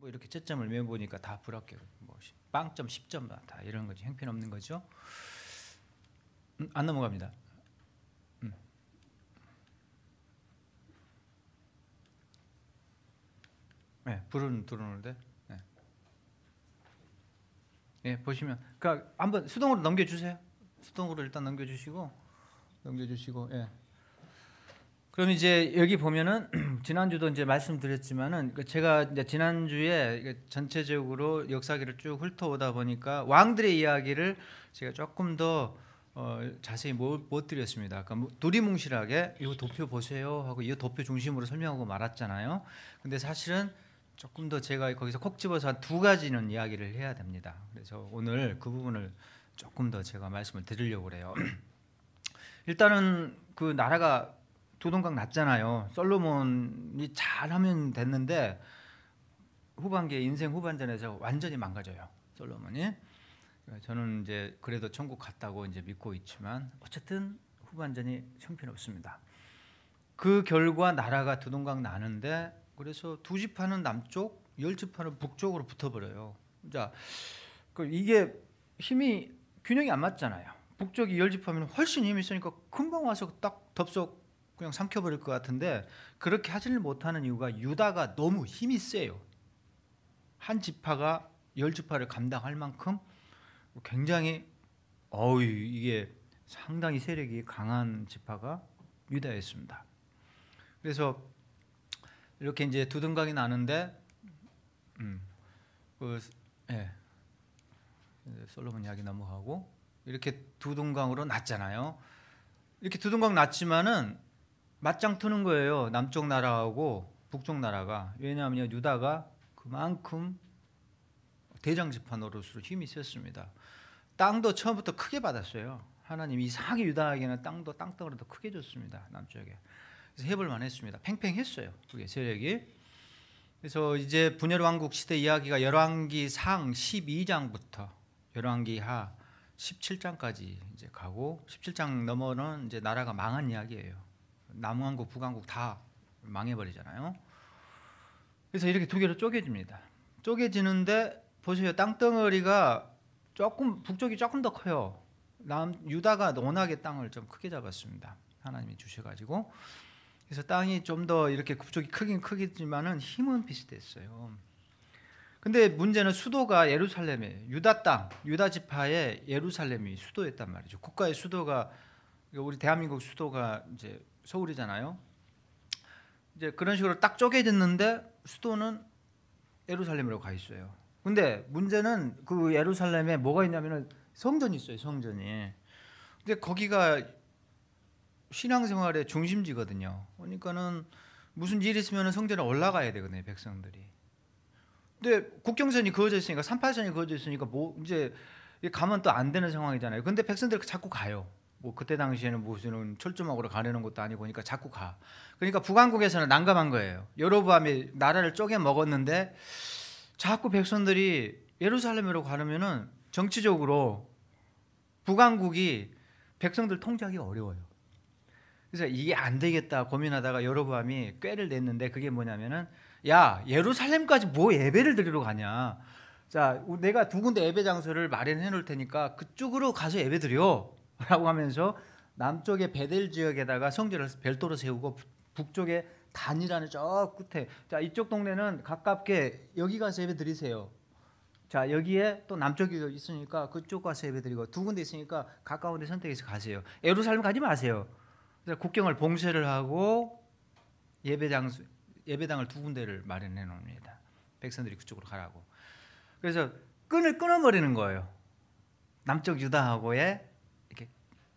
뭐 이렇게 채점을 매보니까 다 불합격. 뭐 빵점 10점 다 이런 거지. 형편없는 거죠. 안 넘어갑니다. 네, 불은 들어오는데. 네. 네, 보시면 그러니까 한번 수동으로 넘겨주세요. 수동으로 일단 넘겨주시고, 예. 그럼 이제 여기 보면은 지난주도 이제 말씀드렸지만은 제가 이제 지난주에 전체적으로 역사기를 쭉 훑어오다 보니까 왕들의 이야기를 제가 조금 더 자세히 못 드렸습니다. 그러니까 두리뭉실하게 이거 도표 보세요 하고 이 도표 중심으로 설명하고 말았잖아요. 근데 사실은 조금 더 제가 거기서 콕 집어서 한 두 가지는 이야기를 해야 됩니다. 그래서 오늘 그 부분을 조금 더 제가 말씀을 드리려고 그래요. 일단은 그 나라가 두동강 났잖아요. 솔로몬이 잘하면 됐는데 후반기에 인생 후반전에서 완전히 망가져요. 솔로몬이. 저는 이제 그래도 천국 갔다고 이제 믿고 있지만 어쨌든 후반전이 형편없습니다. 그 결과 나라가 두동강 나는데 그래서 두 지파는 남쪽, 10지파는 북쪽으로 붙어버려요. 자, 이게 힘이 균형이 안 맞잖아요. 북쪽이 10지파면 훨씬 힘이 있으니까 금방 와서 딱 덥석 그냥 삼켜버릴 것 같은데 그렇게 하지를 못하는 이유가 유다가 너무 힘이 세요. 한 지파가 10지파를 감당할 만큼 굉장히 이게 상당히 세력이 강한 지파가 유다였습니다. 그래서 이렇게 이제 두동강이 나는데 솔로몬 이야기 넘어가고 이렇게 두동강으로 났잖아요. 이렇게 두동강 났지만은 맞짱 트는 거예요. 남쪽 나라하고 북쪽 나라가. 왜냐하면 유다가 그만큼 대장 지파 노릇으로 힘이 셌습니다. 땅도 처음부터 크게 받았어요. 하나님이 이상하게 유다에게는 땅덩어리 더 크게 줬습니다. 남쪽에. 그래서 해볼만 했습니다. 팽팽했어요. 그게 세력이. 그래서 이제 분열 왕국 시대 이야기가 열왕기상 12장부터 열왕기하 17장까지 이제 가고 17장 넘어는 이제 나라가 망한 이야기예요. 남왕국, 북왕국 다 망해버리잖아요. 그래서 이렇게 두 개로 쪼개집니다. 쪼개지는데 보세요. 땅덩어리가 북쪽이 조금 더 커요. 유다가 워낙에 땅을 좀 크게 잡았습니다. 하나님이 주셔가지고. 그래서 땅이 좀 더 이렇게 북쪽이 크긴 크겠지만은 힘은 비슷했어요. 근데 문제는 수도가 예루살렘이에요. 유다 땅, 유다 지파의 예루살렘이 수도였단 말이죠. 국가의 수도가 우리 대한민국 수도가 이제 서울이잖아요. 이제 그런 식으로 딱 쪼개졌는데 수도는 예루살렘으로 가 있어요. 근데 문제는 그 예루살렘에 뭐가 있냐면은 성전이 있어요. 성전이. 근데 거기가 신앙생활의 중심지거든요. 그러니까는 무슨 일이 있으면 성전에 올라가야 되거든요. 백성들이. 근데 국경선이 그어져 있으니까 38선이 그어져 있으니까 뭐 이제 가면 또 안 되는 상황이잖아요. 근데 백성들이 자꾸 가요. 뭐 그때 당시에는 무슨 철조망으로 가려는 것도 아니고 그러니까 자꾸 가. 그러니까 북왕국에서는 난감한 거예요. 여로보암이 나라를 쪼개 먹었는데 자꾸 백성들이 예루살렘으로 가려면은 정치적으로 북왕국이 백성들 통제하기 어려워요. 그래서 이게 안 되겠다 고민하다가 여로보암이 꾀를 냈는데 그게 뭐냐면은 야, 예루살렘까지 뭐 예배를 드리러 가냐. 자, 내가 두 군데 예배 장소를 마련해 놓을 테니까 그쪽으로 가서 예배 드려 라고 하면서 남쪽의 베델 지역에다가 성전을 별도로 세우고 북쪽에 단이라는 저 끝에 자 이쪽 동네는 가깝게 여기 가서 예배 드리세요. 자 여기에 또 남쪽이 있으니까 그쪽 가서 예배 드리고 두 군데 있으니까 가까운 데 선택해서 가세요. 예루살렘 가지 마세요. 그래서 국경을 봉쇄를 하고 예배당을 두 군데를 마련해 놓습니다. 백성들이 그쪽으로 가라고. 그래서 끈을 끊어버리는 거예요. 남쪽 유다하고의 이렇게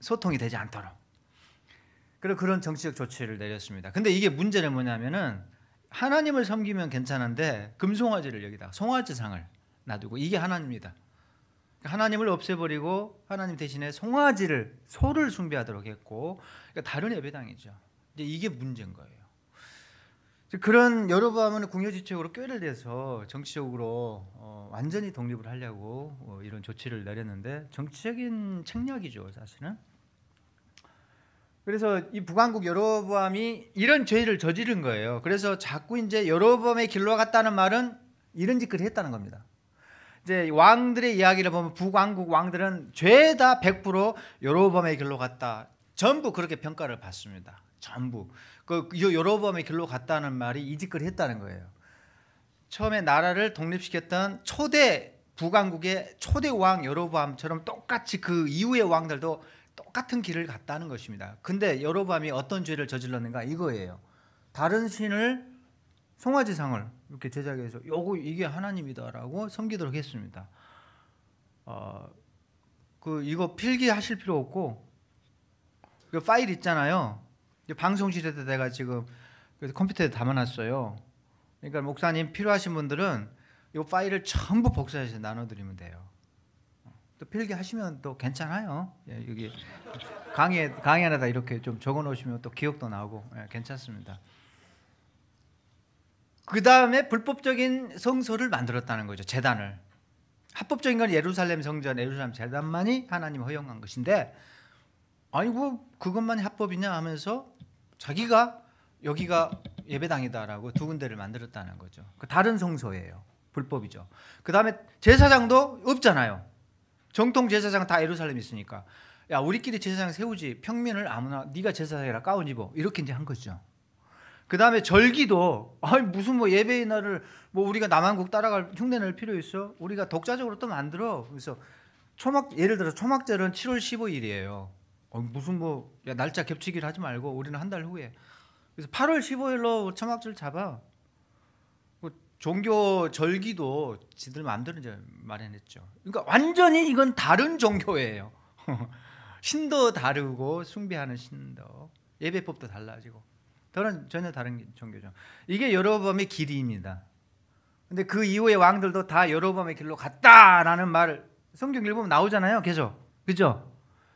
소통이 되지 않도록. 그리고 그런 정치적 조치를 내렸습니다. 근데 이게 문제는 뭐냐면은 하나님을 섬기면 괜찮은데 금송아지를 여기다 송아지상을 놔두고 이게 하나님이다. 하나님을 없애버리고 하나님 대신에 소를 숭배하도록 했고 그러니까 다른 예배당이죠. 이제 이게 문제인 거예요. 그런 여로보암은 궁여지책으로 꾀를 내서 정치적으로 완전히 독립을 하려고 이런 조치를 내렸는데 정치적인 책략이죠, 사실은. 그래서 이 북왕국 여로보암이 이런 죄를 저지른 거예요. 그래서 자꾸 이제 여로보암의 길로 갔다는 말은 이런 짓거리 했다는 겁니다. 이제 왕들의 이야기를 보면 북왕국 왕들은 죄다 100% 여로보암의 길로 갔다. 전부 그렇게 평가를 받습니다. 전부. 그 여로보암의 길로 갔다는 말이 이 짓거리 했다는 거예요. 처음에 나라를 독립시켰던 초대 북왕국의 초대 왕 여로보암처럼 똑같이 그 이후의 왕들도 똑같은 길을 갔다는 것입니다. 근데 여로보암이 어떤 죄를 저질렀는가 이거예요. 다른 신을 송아지상을 이렇게 제작해서 이게 하나님이다라고 섬기도록 했습니다. 이거 필기하실 필요 없고 그 파일 있잖아요. 방송실에다 내가 지금 컴퓨터에 담아놨어요. 그러니까 목사님 필요하신 분들은 이 파일을 전부 복사해서 나눠드리면 돼요. 또 필기하시면 또 괜찮아요. 예, 여기 강의 안에다 이렇게 좀 적어놓으시면 또 기억도 나오고 괜찮습니다. 그 다음에 불법적인 성소를 만들었다는 거죠. 제단을. 합법적인 건 예루살렘 성전, 예루살렘 제단만이 하나님 허용한 것인데 아이고 그것만이 합법이냐 하면서 자기가 여기가 예배당이다라고 두 군데를 만들었다는 거죠. 그 다른 성소예요. 불법이죠. 그 다음에 제사장도 없잖아요. 정통 제사장 다 예루살렘에 있으니까 야 우리끼리 제사장 세우지 평민을 아무나 네가 제사장이라 까오집어 이렇게 이제 한 거죠. 그 다음에 절기도 무슨 뭐 예배의 날을 뭐 우리가 남한국 따라갈 흉내 낼 필요 있어? 우리가 독자적으로 또 만들어. 그래서 예를 들어 초막절은 7월 15일이에요. 무슨 뭐 날짜 겹치기를 하지 말고 우리는 한 달 후에. 그래서 8월 15일로 초막절 잡아. 종교 절기도 지들 마음대로 이제 마련했죠. 그러니까 완전히 이건 다른 종교예요. 신도 다르고 숭배하는 신도 예배법도 달라지고 전혀 다른 종교죠. 이게 여로보암의 길이입니다. 근데 그 이후의 왕들도 다 여로보암의 길로 갔다라는 말을 성경 읽으면 나오잖아요. 계속. 그죠?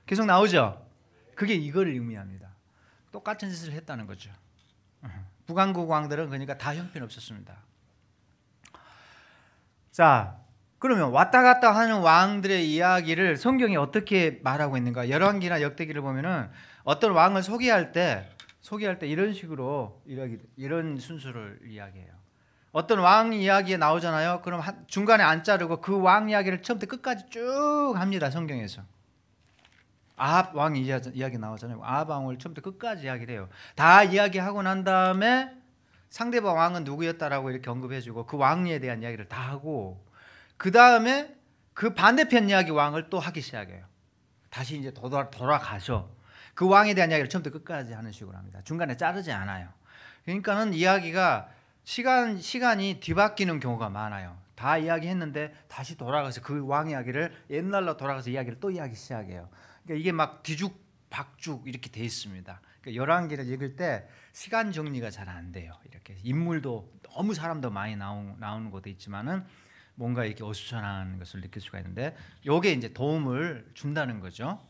계속 나오죠. 그게 이거를 의미합니다. 똑같은 짓을 했다는 거죠. 북왕국 왕들은 그러니까 다 형편없었습니다. 자, 그러면 왔다 갔다 하는 왕들의 이야기를 성경이 어떻게 말하고 있는가? 열왕기나 역대기를 보면은 어떤 왕을 소개할 때 이런 식으로 이런 순서를 이야기해요. 어떤 왕 이야기에 나오잖아요. 그럼 중간에 안 자르고 그 왕 이야기를 처음부터 끝까지 쭉 합니다. 성경에서. 아합 왕 이야기 나오잖아요. 아합 왕을 처음부터 끝까지 이야기를 해요. 다 이야기하고 난 다음에 상대방 왕은 누구였다라고 이렇게 언급해주고 그 왕에 대한 이야기를 다 하고 그 다음에 그 반대편 이야기 왕을 또 하기 시작해요. 다시 이제 돌아가서 그 왕에 대한 이야기를 처음부터 끝까지 하는 식으로 합니다. 중간에 자르지 않아요. 그러니까는 이야기가 시간이 뒤바뀌는 경우가 많아요. 다 이야기했는데 다시 돌아가서 그 왕 이야기를 옛날로 돌아가서 이야기를 또 이야기 시작해요. 그러니까 이게 막 뒤죽박죽 이렇게 돼 있습니다. 그러니까 열왕기를 읽을 때 시간 정리가 잘 안 돼요. 이렇게 인물도 너무 사람도 많이 나오는 것도 있지만은 뭔가 이렇게 어수선한 것을 느낄 수가 있는데 요게 이제 도움을 준다는 거죠.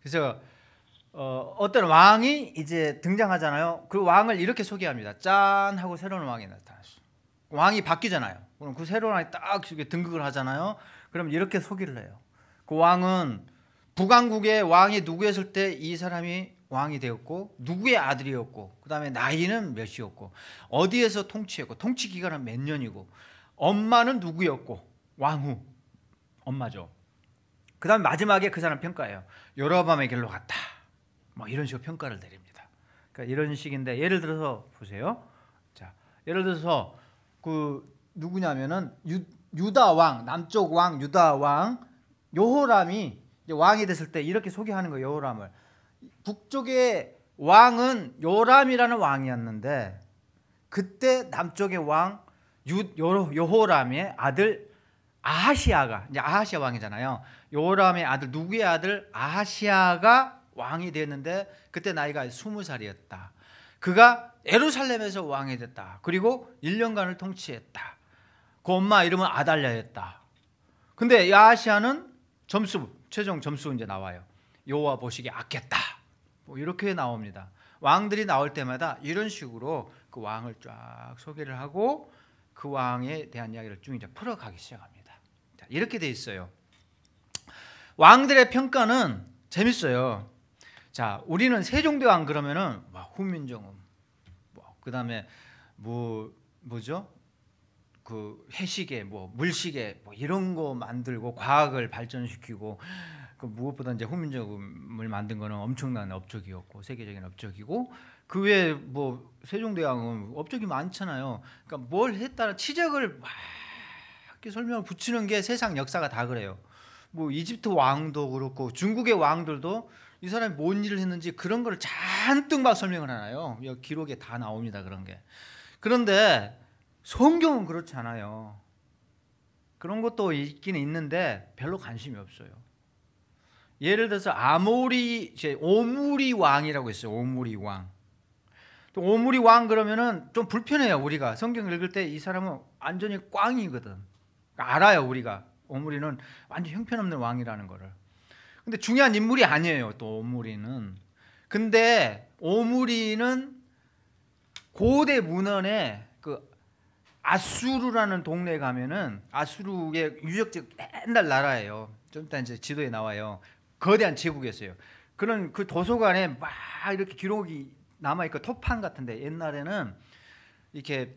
그래서 어떤 왕이 이제 등장하잖아요. 그 왕을 이렇게 소개합니다. 짠 하고 새로운 왕이 나타났어. 왕이 바뀌잖아요. 그럼 그 새로운 왕이 딱 등극을 하잖아요. 그럼 이렇게 소개를 해요. 그 왕은 북왕국의 왕이 누구였을 때 이 사람이 왕이 되었고 누구의 아들이었고 그 다음에 나이는 몇이었고 어디에서 통치했고 통치 기간은 몇 년이고 엄마는 누구였고 왕후 엄마죠. 그 다음에 마지막에 그 사람 평가해요. 여로보암의 길로 갔다. 뭐 이런 식으로 평가를 내립니다. 그러니까 이런 식인데 예를 들어서 보세요. 자, 예를 들어서 그 누구냐면은 유다 왕 남쪽 왕 유다 왕 여호람이 왕이 됐을 때 이렇게 소개하는 거예요. 여호람을 북쪽의 왕은 요람이라는 왕이었는데 그때 남쪽의 왕 여호람의 아들 아하시아가 이제 아하시아 왕이잖아요. 요람의 아들 누구의 아들 아하시아가 왕이 됐는데 그때 나이가 20살이었다. 그가 예루살렘에서 왕이 됐다. 그리고 1년간을 통치했다. 그 엄마 이름은 아달랴였다. 근데 아하시아는 최종 점수 이제 나와요. 여호와 보시기에 악했다. 뭐 이렇게 나옵니다. 왕들이 나올 때마다 이런 식으로 그 왕을 쫙 소개를 하고 그 왕에 대한 이야기를 쭉 이제 풀어가기 시작합니다. 자, 이렇게 돼 있어요. 왕들의 평가는 재밌어요. 자, 우리는 세종대왕 그러면은 후민정음, 그다음에 뭐죠? 그 해시계, 뭐 물시계, 뭐 이런 거 만들고 과학을 발전시키고 그 무엇보다 이제 훈민정음을 만든 거는 엄청난 업적이었고 세계적인 업적이고 그 외에 뭐 세종대왕은 업적이 많잖아요. 그러니까 뭘 했다는 치적을 막 이렇게 설명을 붙이는 게 세상 역사가 다 그래요. 뭐 이집트 왕도 그렇고 중국의 왕들도 이 사람이 뭔 일을 했는지 그런 거를 잔뜩 막 설명을 하나요. 기록에 다 나옵니다. 그런 게. 그런데 성경은 그렇지 않아요. 그런 것도 있긴 있는데 별로 관심이 없어요. 예를 들어서 오므리 왕이라고 있어요. 오므리 왕. 또 오므리 왕 그러면은 좀 불편해요. 우리가 성경 읽을 때 이 사람은 완전히 꽝이거든. 알아요 우리가. 오므리는 완전 형편없는 왕이라는 거를. 근데 중요한 인물이 아니에요. 또 오므리는. 근데 오므리는 고대 문헌에 그 아수르라는 동네에 가면은 아수르의 유적지 옛날 나라예요. 좀 이따 이제 지도에 나와요. 거대한 제국이었어요. 그런 그 도서관에 막 이렇게 기록이 남아있고 토판 같은데 옛날에는 이렇게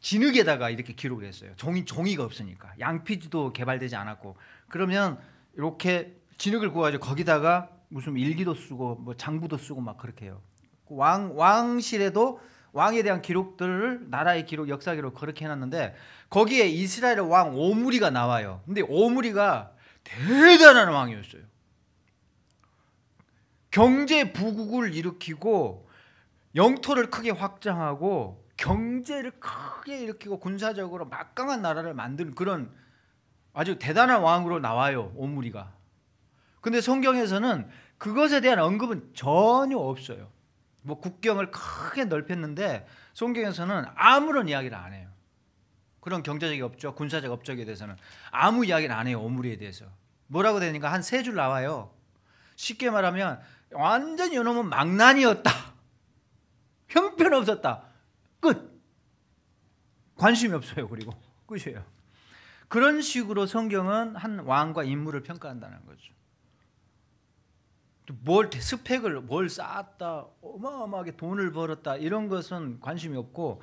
진흙에다가 이렇게 기록을 했어요. 종이가 없으니까. 양피지도 개발되지 않았고. 그러면 이렇게 진흙을 구워가지고 거기다가 무슨 일기도 쓰고 뭐 장부도 쓰고 막 그렇게 해요. 왕실에도 왕에 대한 기록들을 나라의 기록, 역사 기록 그렇게 해놨는데 거기에 이스라엘 왕 오므리가 나와요. 근데 오므리가 대단한 왕이었어요. 경제 부국을 일으키고 영토를 크게 확장하고 경제를 크게 일으키고 군사적으로 막강한 나라를 만든 그런 아주 대단한 왕으로 나와요. 오므리가. 근데 성경에서는 그것에 대한 언급은 전혀 없어요. 뭐 국경을 크게 넓혔는데 성경에서는 아무런 이야기를 안 해요. 그런 경제적 업적, 군사적 업적에 대해서는 아무 이야기를 안 해요. 오므리에 대해서. 뭐라고 되니까 한 세 줄 나와요. 쉽게 말하면 완전히 이놈은 망난이었다. 형편없었다. 끝. 관심이 없어요. 그리고 끝이에요. 그런 식으로 성경은 한 왕과 인물을 평가한다는 거죠. 스펙을 뭘 쌓았다, 어마어마하게 돈을 벌었다 이런 것은 관심이 없고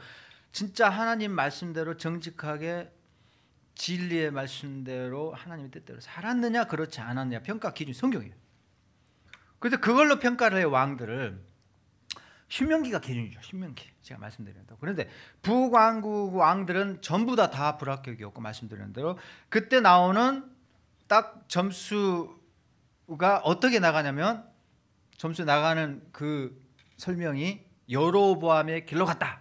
진짜 하나님 말씀대로 정직하게 진리의 말씀대로 하나님의 뜻대로 살았느냐 그렇지 않았느냐 평가 기준이 성경이에요. 그래서 그걸로 평가를 해요. 왕들을. 신명기가 기준이죠. 신명기 제가 말씀드렸는데 그런데 북왕국 왕들은 전부 다 불합격이었고 말씀드린 대로 그때 나오는 딱 점수가 어떻게 나가냐면 점수 나가는 그 설명이 여로보암의 길로 갔다.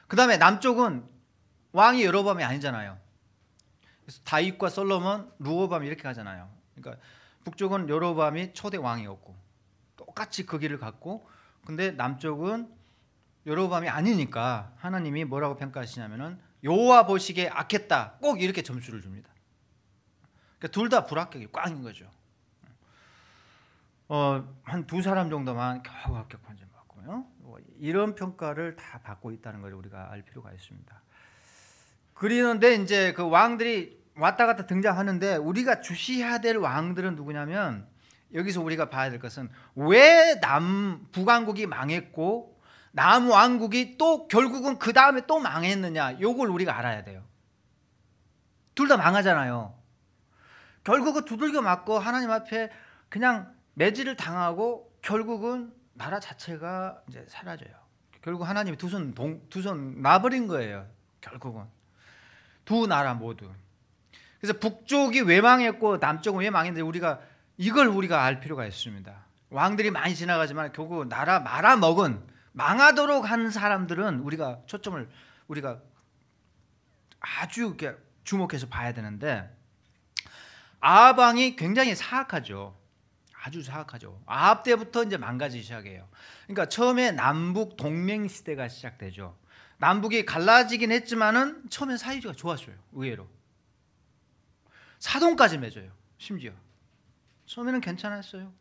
그 다음에 남쪽은 왕이 여로보암이 아니잖아요. 그래서 다윗과 솔로몬, 르호보암 이렇게 가잖아요. 그러니까 북쪽은 여로보암이 초대 왕이었고 똑같이 그 길을 갔고 근데 남쪽은 여로보암이 아니니까 하나님이 뭐라고 평가하시냐면은 여호와 보시기에 악했다. 꼭 이렇게 점수를 줍니다. 그러니까 둘 다 불합격이 꽝인 거죠. 한 두 사람 정도만 겨우 합격 판정 받고요. 이런 평가를 다 받고 있다는 걸 우리가 알 필요가 있습니다. 그러는데 이제 그 왕들이 왔다 갔다 등장하는데 우리가 주시해야 될 왕들은 누구냐면 여기서 우리가 봐야 될 것은 왜 북왕국이 망했고 남왕국이 또 결국은 그 다음에 또 망했느냐 요걸 우리가 알아야 돼요. 둘 다 망하잖아요. 결국은 두들겨 맞고 하나님 앞에 그냥 매질을 당하고 결국은 나라 자체가 이제 사라져요. 결국 하나님이 두 손 놔버린 거예요. 결국은 두 나라 모두. 그래서 북쪽이 왜 망했고 남쪽은 왜 망했는지 이걸 우리가 알 필요가 있습니다. 왕들이 많이 지나가지만 결국 나라 말아먹은 망하도록 한 사람들은 우리가 아주 이렇게 주목해서 봐야 되는데 아합 왕이 굉장히 사악하죠. 아주 사악하죠. 아합 때부터 이제 망가지기 시작해요. 그러니까 처음에 남북 동맹 시대가 시작되죠. 남북이 갈라지긴 했지만은 처음엔 사이가 좋았어요. 의외로 사돈까지 맺어요. 심지어 처음에는 괜찮았어요.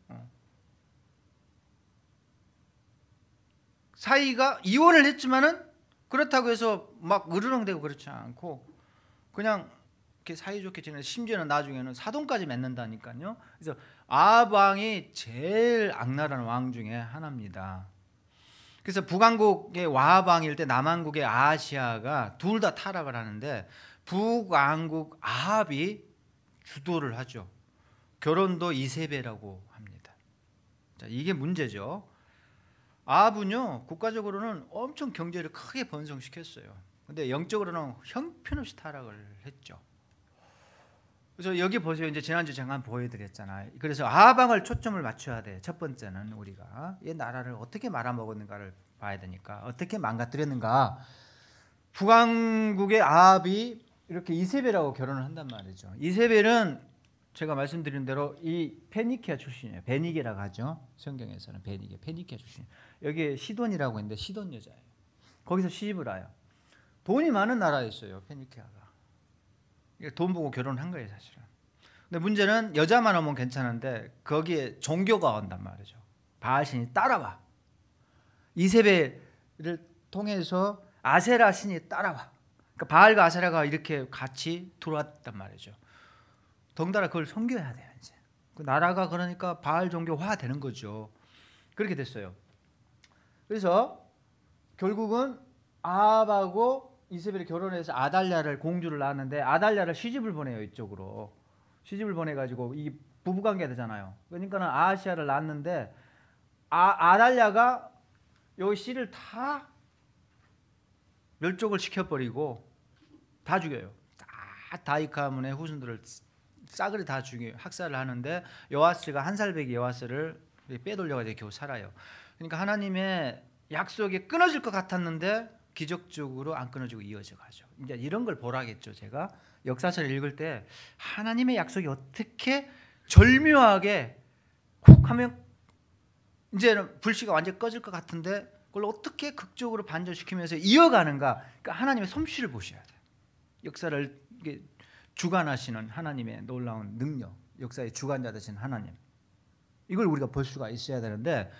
사이가 이혼을 했지만은 그렇다고 해서 막 으르렁대고 그렇지 않고 그냥 이렇게 사이좋게 지내는 심지어는 나중에는 사돈까지 맺는다니까요. 그래서 아합 왕이 제일 악랄한 왕 중에 하나입니다. 그래서 북왕국의 와하방일 때 남왕국의 아하시아가 둘 다 타락을 하는데 북왕국 아합이 주도를 하죠. 결혼도 이세벨이라고 합니다. 자, 이게 문제죠. 아합은요 국가적으로는 엄청 경제를 크게 번성시켰어요. 근데 영적으로는 형편없이 타락을 했죠. 그래서 여기 보세요. 이제 지난주 잠깐 보여드렸잖아요. 그래서 아합왕을 초점을 맞춰야 돼. 첫 번째는 우리가 이 나라를 어떻게 말아먹었는가를 봐야 되니까 어떻게 망가뜨렸는가. 북왕국의 아합이 이렇게 이세벨하고 결혼을 한단 말이죠. 이세벨은 제가 말씀드린 대로 이 페니키아 출신이에요. 베니게라고 하죠. 성경에서는 베니게, 페니키아 출신. 여기 시돈이라고 있는데 시돈 여자예요. 거기서 시집을 와요. 돈이 많은 나라였어요. 페니키아가. 돈 보고 결혼한 거예요, 사실은. 근데 문제는 여자만 오면 괜찮은데 거기에 종교가 온단 말이죠. 바알신이 따라와. 이세벨을 통해서 아세라 신이 따라와. 그러니까 바알과 아세라가 이렇게 같이 들어왔단 말이죠. 덩달아 그걸 섬겨야 돼요, 이제. 그 나라가 그러니까 바알 종교화 되는 거죠. 그렇게 됐어요. 그래서 결국은 아합하고 이세벨이 결혼해서 아달랴를 공주를 낳았는데 아달랴를 시집을 보내요. 이쪽으로 시집을 보내가지고 이 부부관계가 되잖아요. 그러니까는 아하시아를 낳았는데 아달랴가 요 씨를 다 멸족을 시켜버리고 다 죽여요. 다 다윗 가문의 후손들을 싸그리 다 죽여요. 학살을 하는데 요아스가 한 살배기 요아스를 빼돌려가지고 겨우 살아요. 그러니까 하나님의 약속이 끊어질 것 같았는데 기적적으로 안 끊어지고 이어져 가죠. 이제 이런 걸 보라겠죠. 제가 역사서를 읽을 때 하나님의 약속이 어떻게 절묘하게 훅 하면 이제는 불씨가 완전히 꺼질 것 같은데 그걸 어떻게 극적으로 반전시키면서 이어가는가. 그러니까 하나님의 솜씨를 보셔야 돼요. 역사를 주관하시는 하나님의 놀라운 능력, 역사의 주관자 되신 하나님. 이걸 우리가 볼 수가 있어야 되는데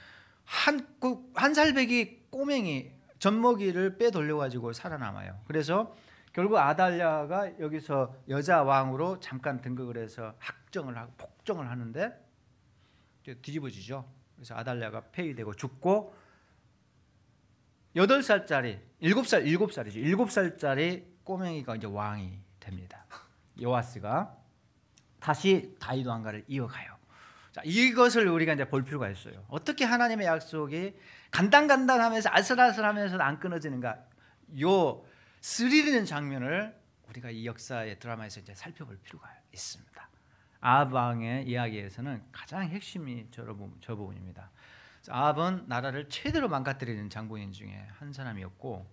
한 살배기 꼬맹이 젖먹이를 빼돌려가지고 살아남아요. 그래서 결국 아달랴가 여기서 여자 왕으로 잠깐 등극을 해서 학정을 하고 폭정을 하는데 뒤집어지죠. 그래서 아달랴가 폐위되고 죽고 8살짜리 7살짜리 꼬맹이가 이제 왕이 됩니다. 요아스가 다시 다윗 왕가를 이어가요. 자, 이것을 우리가 이제 볼 필요가 있어요. 어떻게 하나님의 약속이 간당간당하면서 아슬아슬하면서 안 끊어지는가? 요 스릴 있는 장면을 우리가 이 역사의 드라마에서 이제 살펴볼 필요가 있습니다. 아합 왕의 이야기에서는 가장 핵심이 저 부분입니다. 아합은 나라를 최대로 망가뜨리는 장본인 중에 한 사람이었고,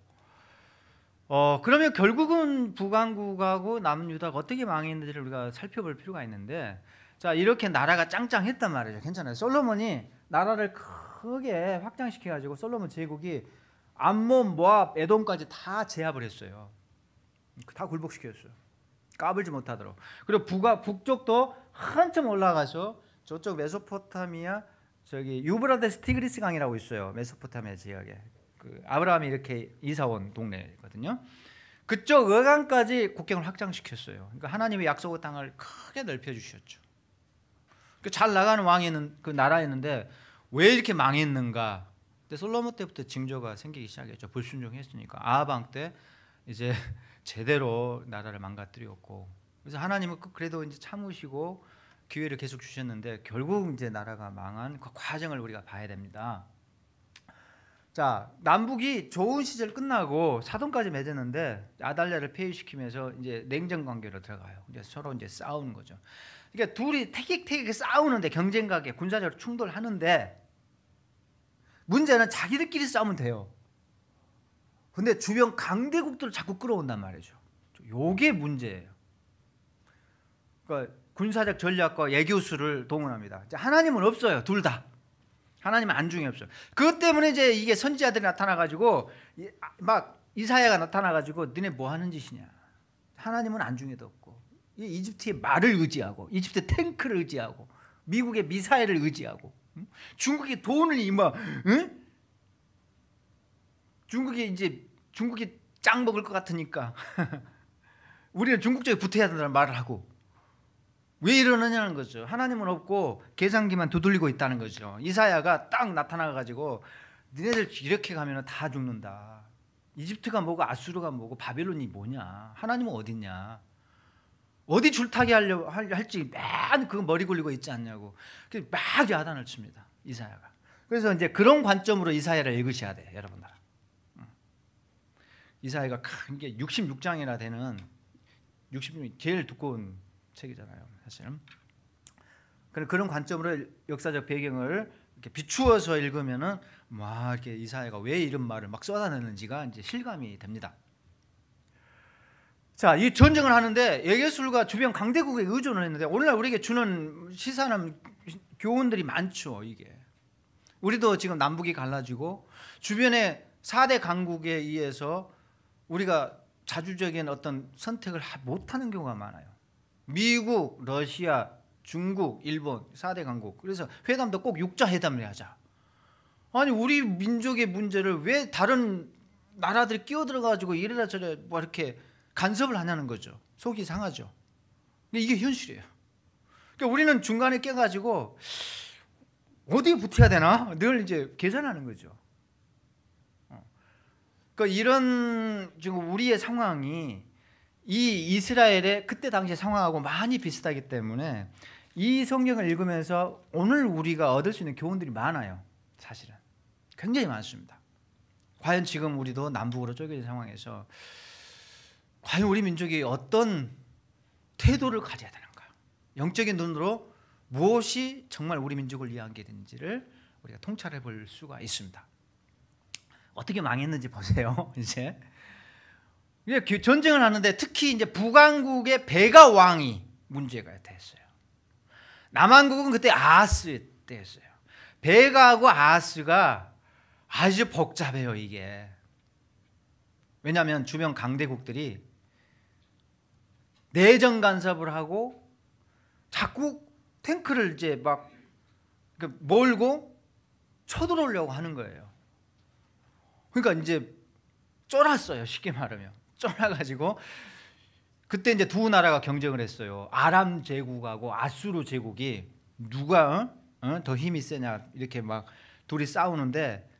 그러면 결국은 북왕국하고 남유다가 어떻게 망했는지를 우리가 살펴볼 필요가 있는데, 자, 이렇게 나라가 짱짱했단 말이죠. 괜찮아요. 솔로몬이 나라를 크게 확장시켜가지고 솔로몬 제국이 암몬, 모압, 에돔까지 다 제압을 했어요. 다 굴복시켰어요. 까불지 못하도록. 그리고 북쪽도 한참 올라가서 저쪽 메소포타미아 저기 유브라데스 티그리스 강이라고 있어요. 메소포타미아 지역에 그 아브라함이 이렇게 이사온 동네거든요. 그쪽 어강까지 국경을 확장시켰어요. 그러니까 하나님의 약속의 땅을 크게 넓혀 주셨죠. 잘 나가는 왕이는 그 나라였는데 왜 이렇게 망했는가? 근데 솔로몬 때부터 징조가 생기기 시작했죠. 불순종했으니까. 아합 왕 때 이제 제대로 나라를 망가뜨렸고, 그래서 하나님은 그래도 이제 참으시고 기회를 계속 주셨는데 결국 이제 나라가 망한 그 과정을 우리가 봐야 됩니다. 자, 남북이 좋은 시절 끝나고 사돈까지 맺었는데 아달랴를 폐위시키면서 이제 냉전 관계로 들어가요. 이제 서로 이제 싸우는 거죠. 그러니까 둘이 태격태격하게 싸우는데 경쟁관계, 군사적으로 충돌하는데 문제는 자기들끼리 싸우면 돼요. 근데 주변 강대국들을 자꾸 끌어온단 말이죠. 요게 문제예요. 그러니까 군사적 전략과 예교수를 동원합니다. 하나님은 없어요. 둘 다. 하나님은 안중에 없어요. 그것 때문에 이제 이게 선지자들이 나타나가지고 막 이사야가 나타나가지고 너네 뭐 하는 짓이냐. 하나님은 안중에도 없고 이집트의 말을 의지하고 이집트 탱크를 의지하고 미국의 미사일을 의지하고 중국의 돈을 응? 중국이 짱 먹을 것 같으니까 우리는 중국 쪽에 붙어야 된다는 말을 하고 왜 이러느냐는 거죠. 하나님은 없고 계산기만 두들리고 있다는 거죠. 이사야가 딱 나타나가지고 너네들 이렇게 가면 다 죽는다. 이집트가 뭐고 아수르가 뭐고 바벨론이 뭐냐. 하나님은 어딨냐. 어디 줄타기 하려고 할지 맨 그 머리 굴리고 있지 않냐고. 막 야단을 칩니다. 이사야가. 그래서 이제 그런 관점으로 이사야를 읽으셔야 돼, 여러분들. 이사야가 큰 게 66장이나 되는 66장이 제일 두꺼운 책이잖아요, 사실은. 그런 관점으로 역사적 배경을 이렇게 비추어서 읽으면은 막 이렇게 이사야가 왜 이런 말을 막 쏟아내는지가 이제 실감이 됩니다. 자, 이 전쟁을 하는데 예술가 주변 강대국에 의존을 했는데 오늘날 우리에게 주는 시사하는 교훈들이 많죠. 이게 우리도 지금 남북이 갈라지고 주변의 4대 강국에 의해서 우리가 자주적인 어떤 선택을 못하는 경우가 많아요. 미국, 러시아, 중국, 일본 4대 강국. 그래서 회담도 꼭 육자 회담을 하자. 아니 우리 민족의 문제를 왜 다른 나라들이 끼어들어가지고 이래라 저래 뭐 이렇게 간섭을 하냐는 거죠. 속이 상하죠. 근데 이게 현실이에요. 그러니까 우리는 중간에 껴가지고 어디에 붙어야 되나 늘 이제 계산하는 거죠. 그러니까 이런 지금 우리의 상황이 이 이스라엘의 그때 당시 상황하고 많이 비슷하기 때문에 이 성경을 읽으면서 오늘 우리가 얻을 수 있는 교훈들이 많아요. 사실은 굉장히 많습니다. 과연 지금 우리도 남북으로 쪼개진 상황에서 과연 우리 민족이 어떤 태도를 가져야 되는가? 영적인 눈으로 무엇이 정말 우리 민족을 위한 게 되는지를 우리가 통찰해 볼 수가 있습니다. 어떻게 망했는지 보세요. 이제 전쟁을 하는데 특히 이제 북왕국의 베가 왕이 문제가 됐어요. 남왕국은 그때 아하스 때였어요. 베가하고 아하스가 아주 복잡해요. 이게 왜냐하면 주변 강대국들이 내정 간섭을 하고 자꾸 탱크를 이제 막 몰고 쳐들어오려고 하는 거예요. 그러니까 이제 쫄았어요. 쉽게 말하면 쫄아가지고 그때 이제 두 나라가 경쟁을 했어요. 아람 제국하고 아수르 제국이 누가 더 힘이 세냐 이렇게 막 둘이 싸우는데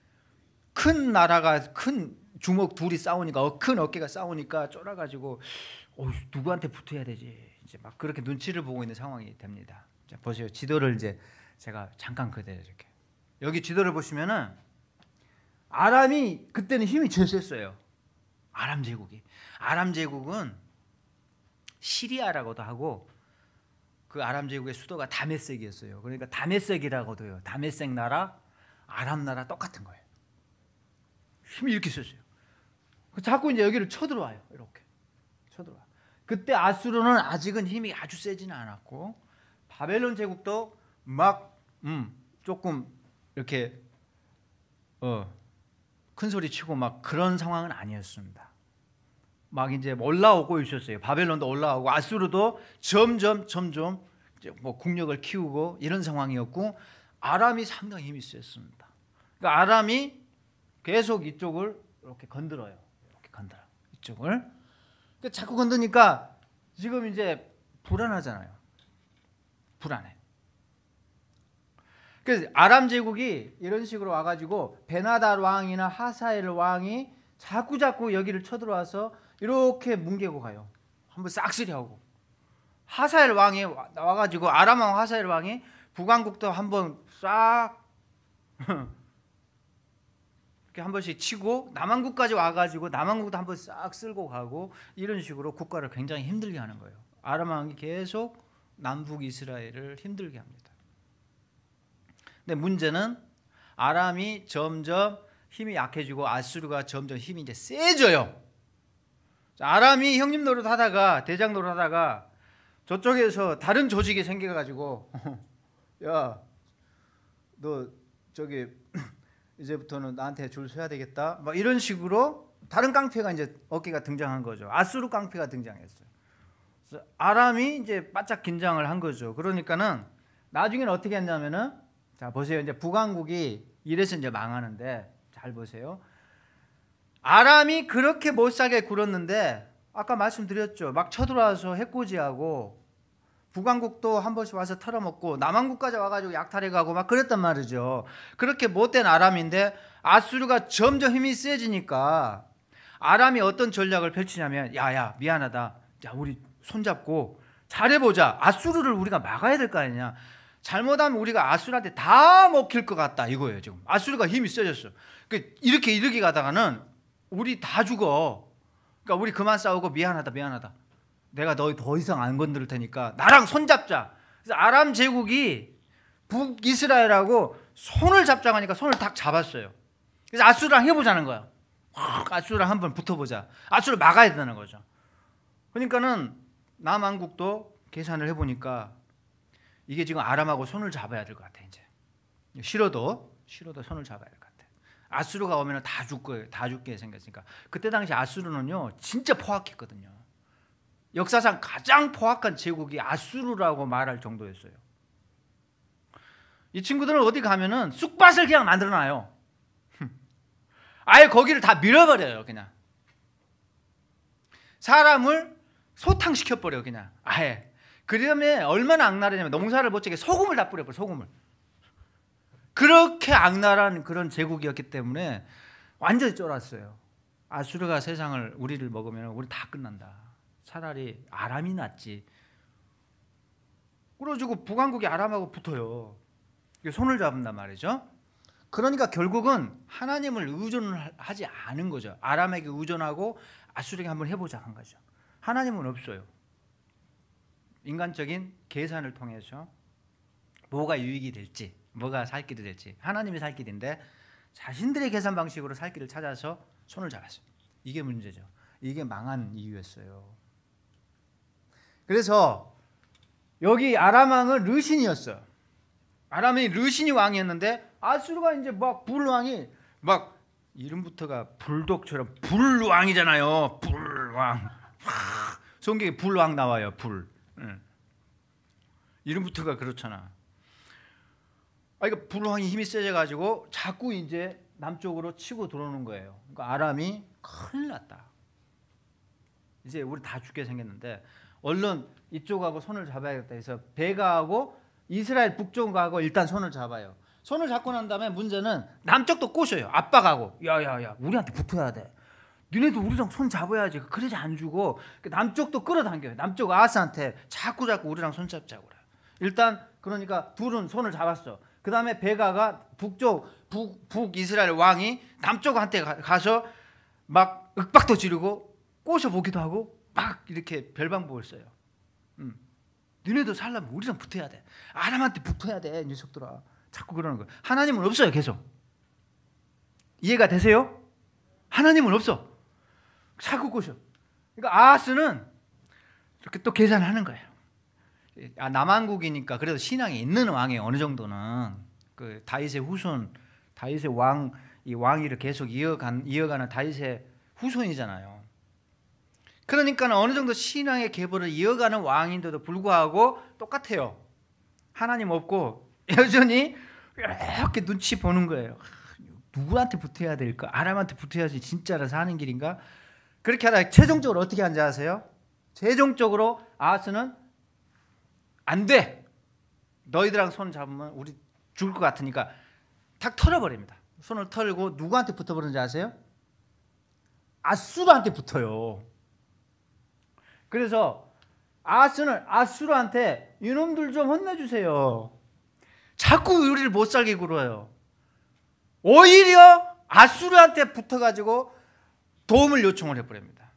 큰 나라가 큰 주먹 둘이 싸우니까 큰 어깨가 싸우니까 쫄아가지고 누구한테 붙어야 되지 이제 막 그렇게 눈치를 보고 있는 상황이 됩니다. 자, 보세요. 지도를 이제 제가 잠깐 그대로 이렇게 여기 지도를 보시면은 아람이 그때는 힘이 제일 셌어요. 아람 제국은 시리아라고도 하고 그 아람 제국의 수도가 다메섹이었어요. 그러니까 다메섹이라고도 해요. 다메섹 나라, 아람 나라 똑같은 거예요. 힘이 이렇게 셌어요. 자꾸 이제 여기를 쳐들어와요. 이렇게 쳐들어와. 그때 아수르는 아직은 힘이 아주 세지는 않았고 바벨론 제국도 막 조금 이렇게 큰 소리 치고 막 그런 상황은 아니었습니다. 막 이제 올라오고 있었어요. 바벨론도 올라오고 아수르도 점점 이제 뭐 국력을 키우고 이런 상황이었고 아람이 상당히 힘이 셌습니다. 그러니까 아람이 계속 이쪽을 이렇게 건드려요. 이렇게 건드려 이쪽을. 그러니까 자꾸 건드니까 지금 이제 불안하잖아요. 불안해. 그래서 아람 제국이 이런 식으로 와가지고 베나달 왕이나 하사엘 왕이 자꾸 여기를 쳐들어와서 이렇게 뭉개고 가요. 한번 싹쓸이하고 하사엘 왕이 나와가지고 아람 왕 하사엘 왕이 북왕국도 한번 싹 이렇게 한 번씩 치고 남왕국까지 와가지고 남왕국도 한번 싹 쓸고 가고 이런 식으로 국가를 굉장히 힘들게 하는 거예요. 아람 왕이 계속 남북 이스라엘을 힘들게 합니다. 근데 문제는 아람이 점점 힘이 약해지고 아수르가 점점 힘이 이제 세져요. 아람이 형님 노릇 하다가 대장 노릇 하다가 저쪽에서 다른 조직이 생겨가지고 야, 너 저기 이제부터는 나한테 줄 서야 되겠다. 막 이런 식으로 다른 깡패가 이제 어깨가 등장한 거죠. 아수르 깡패가 등장했어요. 그래서 아람이 이제 바짝 긴장을 한 거죠. 그러니까는 나중에는 어떻게 했냐면은 자 보세요. 이제 북왕국이 이래서 이제 망하는데 잘 보세요. 아람이 그렇게 못살게 굴었는데 아까 말씀드렸죠. 막 쳐들어와서 해코지하고 북왕국도 한 번씩 와서 털어먹고 남왕국까지 와가지고 약탈해가고 막 그랬단 말이죠. 그렇게 못된 아람인데 아수르가 점점 힘이 세지니까 아람이 어떤 전략을 펼치냐면 야야 미안하다. 야 우리 손잡고 잘해보자. 아수르를 우리가 막아야 될 거 아니냐. 잘못하면 우리가 아수르한테 다 먹힐 것 같다 이거예요. 지금 아수르가 힘이 세졌어. 이렇게 이르게 가다가는 우리 다 죽어. 그러니까 우리 그만 싸우고 미안하다 미안하다. 내가 너 더 이상 안 건드릴 테니까 나랑 손잡자. 그래서 아람 제국이 북이스라엘하고 손을 잡자고 하니까 손을 딱 잡았어요. 그래서 아수르랑 해보자는 거야. 아수르랑 한번 붙어보자. 아수르를 막아야 되는 거죠. 그러니까는 남왕국도 계산을 해보니까 이게 지금 아람하고 손을 잡아야 될 것 같아. 이제 싫어도 손을 잡아야 될 것 같아. 아수르가 오면 다 죽고 다 죽게 생겼으니까. 그때 당시 아수르는요 진짜 포악했거든요. 역사상 가장 포악한 제국이 아수르라고 말할 정도였어요. 이 친구들은 어디 가면은 쑥밭을 그냥 만들어놔요. 아예 거기를 다 밀어버려요. 그냥 사람을 소탕시켜버려요. 그냥 아예. 그러면 얼마나 악랄하냐면 농사를 못 지게 소금을 다 뿌려버려. 소금을. 그렇게 악랄한 그런 제국이었기 때문에 완전히 쫄았어요. 아수르가 세상을 우리를 먹으면 우리 다 끝난다. 차라리 아람이 낫지. 그래가지고 북왕국이 아람하고 붙어요. 손을 잡는단 말이죠. 그러니까 결국은 하나님을 의존하지 않은 거죠. 아람에게 의존하고 아수르에게 한번 해보자 한 거죠. 하나님은 없어요. 인간적인 계산을 통해서 뭐가 유익이 될지 뭐가 살 길이 될지 하나님이 살 길인데 자신들의 계산 방식으로 살 길을 찾아서 손을 잡았어요. 이게 문제죠. 이게 망한 이유였어요. 그래서 여기 아람 왕은 르신이었어요. 아람이 르신이 왕이었는데 아수르가 이제 막 불왕이 막 이름부터가 불독처럼 불왕이잖아요. 불왕. 성경에 불왕 나와요. 불. 이름부터가 그렇잖아. 그러니까 불왕이 힘이 세져가지고 자꾸 이제 남쪽으로 치고 들어오는 거예요. 그러니까 아람이 큰일 났다. 이제 우리 다 죽게 생겼는데 얼른 이쪽하고 손을 잡아야겠다 해서 베가하고 이스라엘 북쪽하고 일단 손을 잡아요. 손을 잡고 난 다음에 문제는 남쪽도 꼬셔요. 압박하고 야야야 우리한테 붙어야 돼. 니네도 우리랑 손 잡아야지. 그러지 안 주고 남쪽도 끌어당겨요. 남쪽 아하스한테 자꾸 우리랑 손 잡자고 그래요. 일단 그러니까 둘은 손을 잡았어. 그 다음에 베가가 북이스라엘 왕이 남쪽한테 가서 막 윽박도 지르고 꼬셔보기도 하고 막 이렇게 별방법을 써요. 너네도 살려면 우리랑 붙어야 돼. 아람한테 붙어야 돼. 녀석들아. 자꾸 그러는 거예요. 하나님은 없어요. 계속. 이해가 되세요? 하나님은 없어. 자꾸 꼬셔. 그러니까 아하스는 이렇게 또 계산하는 거예요. 남왕국이니까 그래도 신앙이 있는 왕이에요. 어느 정도는 그 다윗의 후손, 다윗의 이 왕위를 계속 이어가는 다윗의 후손이잖아요. 그러니까 어느 정도 신앙의 계보를 이어가는 왕인데도 불구하고 똑같아요. 하나님 없고 여전히 이렇게 눈치 보는 거예요. 누구한테 붙어야 될까? 아람한테 붙어야지 진짜로 사는 길인가? 그렇게 하다가 최종적으로 어떻게 한지 아세요? 최종적으로 아하스는 안 돼. 너희들랑 손 잡으면 우리 죽을 것 같으니까 탁 털어버립니다. 손을 털고 누구한테 붙어버리는지 아세요? 아수르한테 붙어요. 그래서 아하스는 아수르한테 이놈들 좀 혼내주세요. 자꾸 우리를 못 살게 굴어요. 오히려 아수르한테 붙어가지고 도움을 요청을 해버립니다.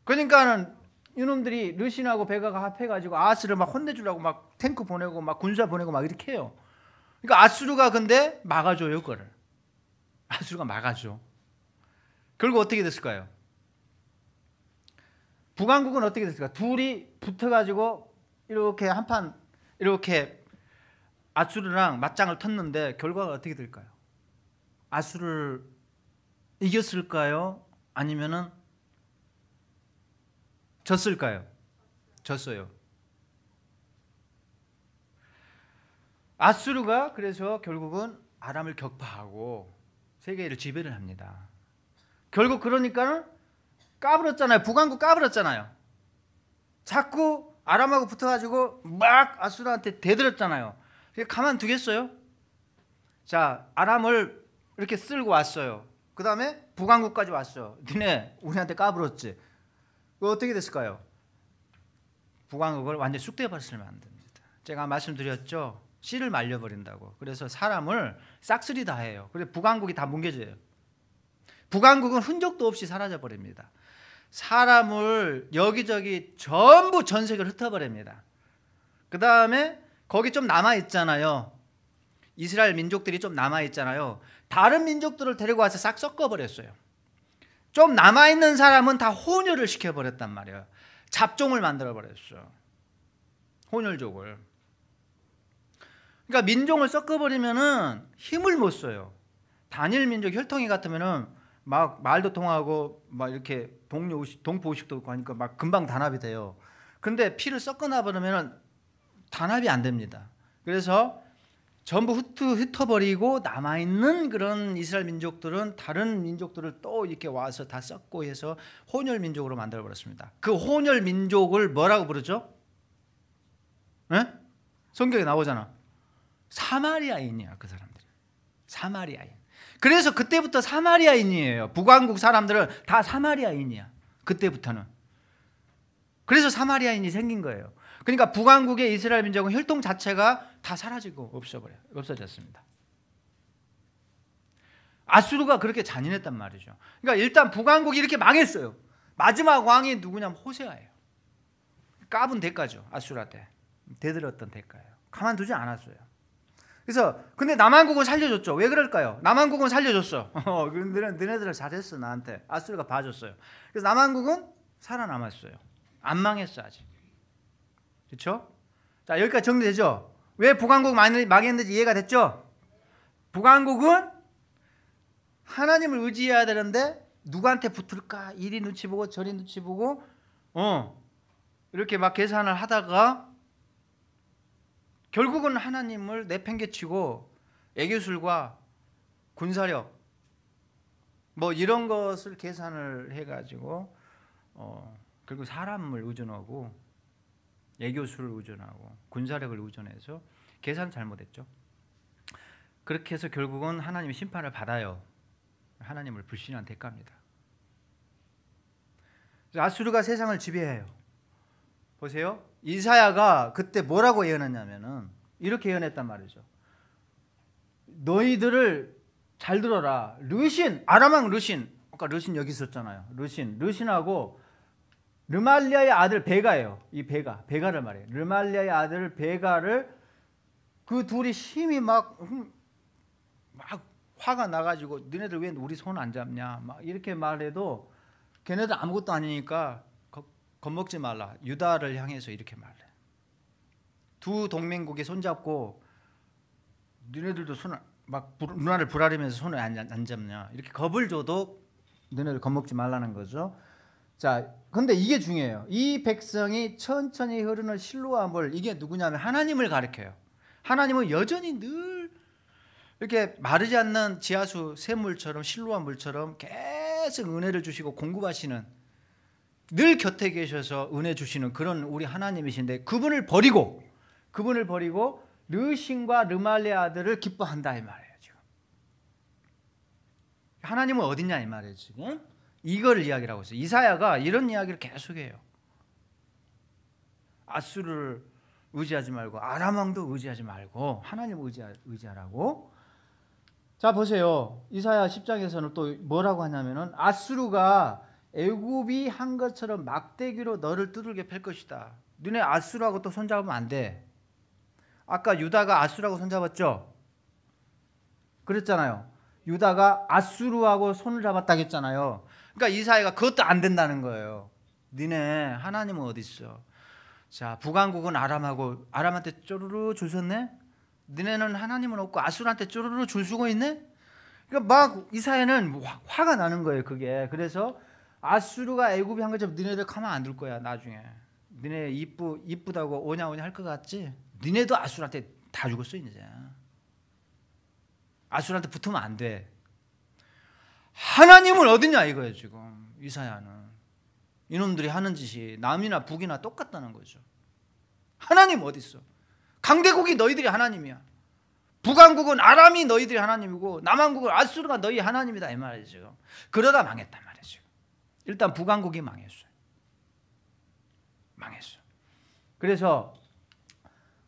그러니까는 이놈들이 르신하고 베가가 합해가지고 아하스를 막 혼내주려고 막 탱크 보내고 막 군사 보내고 막 이렇게 해요. 그러니까 아수르가 근데 막아줘요, 그거를. 아수르가 막아줘. 결국 어떻게 됐을까요? 북왕국은 어떻게 됐을까? 둘이 붙어가지고 이렇게 한판 이렇게 아수르랑 맞짱을 텄는데 결과가 어떻게 될까요? 아수르를 이겼을까요? 아니면은 졌을까요? 졌어요. 아수르가 그래서 결국은 아람을 격파하고 세계를 지배를 합니다. 결국 그러니까는 까불었잖아요. 북왕국 까불었잖아요. 자꾸 아람하고 붙어가지고 막 아수르한테 대들었잖아요. 가만 두겠어요? 자, 아람을 이렇게 쓸고 왔어요. 그 다음에 북왕국까지 왔어요. 니네 우리한테 까불었지. 그거 어떻게 됐을까요? 북왕국을 완전히 쑥대밭을 만듭니다. 제가 말씀드렸죠. 씨를 말려버린다고. 그래서 사람을 싹쓸이 다 해요. 그래서 북왕국이 다 뭉개져요. 북왕국은 흔적도 없이 사라져버립니다. 사람을 여기저기 전부 전 세계를 흩어버립니다. 그 다음에 거기 좀 남아있잖아요. 이스라엘 민족들이 좀 남아있잖아요. 다른 민족들을 데리고 와서 싹 섞어버렸어요. 좀 남아있는 사람은 다 혼혈을 시켜버렸단 말이에요. 잡종을 만들어버렸어요. 혼혈족을. 그러니까 민족을 섞어버리면은 힘을 못 써요. 단일 민족 혈통이 같으면은 막 말도 통하고 막 이렇게 동포의식도 있고 하니까 막 금방 단합이 돼요. 근데 피를 섞어놔 버리면은 단합이 안 됩니다. 그래서 전부 흩어버리고 남아있는 그런 이스라엘 민족들은 다른 민족들을 또 이렇게 와서 다 섞고 해서 혼혈 민족으로 만들어버렸습니다. 그 혼혈 민족을 뭐라고 부르죠? 네? 성경에 나오잖아. 사마리아인이야, 그 사람들. 사마리아인. 그래서 그때부터 사마리아인이에요. 북왕국 사람들은 다 사마리아인이야. 그때부터는. 그래서 사마리아인이 생긴 거예요. 그러니까 북왕국의 이스라엘 민족은 혈통 자체가 다 사라지고 없어졌습니다. 아수르가 그렇게 잔인했단 말이죠. 그러니까 일단 북왕국이 이렇게 망했어요. 마지막 왕이 누구냐면 호세아예요. 까분 대가죠. 아수르한테 대들었던 대가예요. 가만두지 않았어요. 그래서 근데 남한국은 살려줬죠. 왜 그럴까요? 남한국은 살려줬어. 너네들 잘했어. 나한테 아수르가 봐줬어요. 그래서 남한국은 살아남았어요. 안 망했어 아직. 그렇죠? 자, 여기까지 정리되죠? 왜 북왕국 망했는지 이해가 됐죠? 북왕국은 하나님을 의지해야 되는데 누구한테 붙을까? 이리 눈치 보고 저리 눈치 보고 이렇게 막 계산을 하다가 결국은 하나님을 내팽개치고 애교술과 군사력 뭐 이런 것을 계산을 해가지고 결국 사람을 의존하고 애교술을 의존하고 군사력을 의존해서 계산 잘못했죠. 그렇게 해서 결국은 하나님의 심판을 받아요. 하나님을 불신한 대가입니다. 아수르가 세상을 지배해요. 보세요. 이사야가 그때 뭐라고 예언했냐면은 이렇게 예언했단 말이죠. 너희들을 잘 들어라. 르신, 아람왕 르신. 아까 르신 여기 있었잖아요. 르신하고 르말리아의 아들 베가예요. 이 베가를 말해요. 르말리아의 아들 베가를 그 둘이 힘이 막 화가 나가지고 너네들 왜 우리 손 안 잡냐 막 이렇게 말해도 걔네들 아무것도 아니니까 겁먹지 말라. 유다를 향해서 이렇게 말해. 두 동맹국이 손잡고 너네들도 막 누나를 불아리면서 손을 안 잡냐 이렇게 겁을 줘도 너네들 겁먹지 말라는 거죠. 자, 근데 이게 중요해요. 이 백성이 천천히 흐르는 실로와 물, 이게 누구냐면 하나님을 가리켜요. 하나님은 여전히 늘 이렇게 마르지 않는 지하수 샘물처럼 실로와 물처럼 계속 은혜를 주시고 공급하시는, 늘 곁에 계셔서 은혜 주시는 그런 우리 하나님이신데 그분을 버리고 르신과 르말리의 아들을 기뻐한다 이 말이에요. 지금 하나님은 어딨냐 이 말이에요. 지금 이거를 이야기를 하고 있어요. 이사야가 이런 이야기를 계속해요. 아수르를 의지하지 말고 아람 왕도 의지하지 말고 하나님을 의지하라고. 자 보세요. 이사야 10장에서는 또 뭐라고 하냐면은 아수르가 애굽이 한 것처럼 막대기로 너를 두들겨 팰 것이다. 너네 아수르하고 또 손잡으면 안 돼. 아까 유다가 아수르하고 손잡았죠? 그랬잖아요. 유다가 아수르하고 손을 잡았다 했잖아요. 그러니까 이사야가 그것도 안 된다는 거예요. 니네 하나님은 어디 있어? 자, 북왕국은 아람한테 쪼르르 줄 섰네. 니네는 하나님은 없고 아수르한테 쪼르르 줄 서고 있네. 그러니까 막 이사야는 화가 나는 거예요. 그게. 그래서 아수르가 애굽이 한 것처럼 니네들 가만 안 둘 거야. 나중에 니네 이쁘다고 오냐 할 것 같지? 니네도 아수르한테 다 죽었어 이제. 아수르한테 붙으면 안 돼. 하나님은 어디냐 이거예요. 지금 이사야는 이놈들이 하는 짓이 남이나 북이나 똑같다는 거죠. 하나님 어디 있어? 강대국이 너희들이 하나님이야. 북왕국은 아람이 너희들이 하나님이고 남왕국은 아수르가 너희 하나님이다 이 말이죠. 그러다 망했단 말이죠. 일단 북왕국이 망했어요. 그래서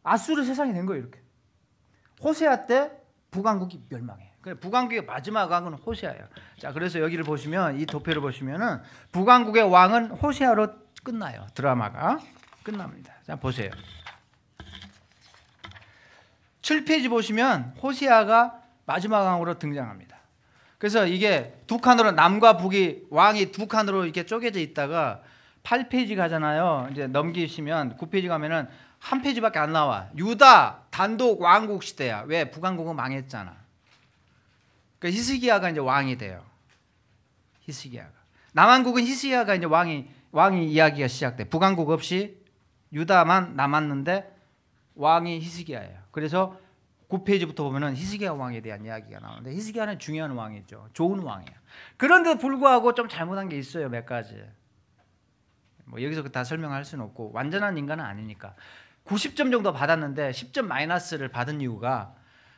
아수르 세상이 된 거예요. 이렇게 호세아 때 북왕국이 멸망해. 북왕국의 마지막 왕은 호세아예요. 자, 그래서 여기를 보시면 이 도표를 보시면은 북왕국의 왕은 호세아로 끝나요. 드라마가 끝납니다. 자, 보세요. 7페이지 보시면 호세아가 마지막 왕으로 등장합니다. 그래서 이게 두 칸으로 남과 북이 왕이 두 칸으로 이렇게 쪼개져 있다가 8페이지 가잖아요. 이제 넘기시면 9페이지 가면은 한 페이지밖에 안 나와. 유다 단독 왕국 시대야. 왜? 북왕국은 망했잖아. 그러니까 히스기야가 이제 왕이 돼요. 히스기야가. 남왕국은 히스기야가 이제 왕이 이야기가 시작돼. 북왕국 없이 유다만 남았는데 왕이 히스기야예요. 그래서 9페이지부터 보면은 히스기야 왕에 대한 이야기가 나오는데 히스기야는 중요한 왕이죠. 좋은 왕이에요. 그런데 불구하고 좀 잘못한 게 있어요. 몇 가지. 뭐 여기서 다 설명할 수는 없고 완전한 인간은 아니니까 90점 정도 받았는데 10점 마이너스를 받은 이유가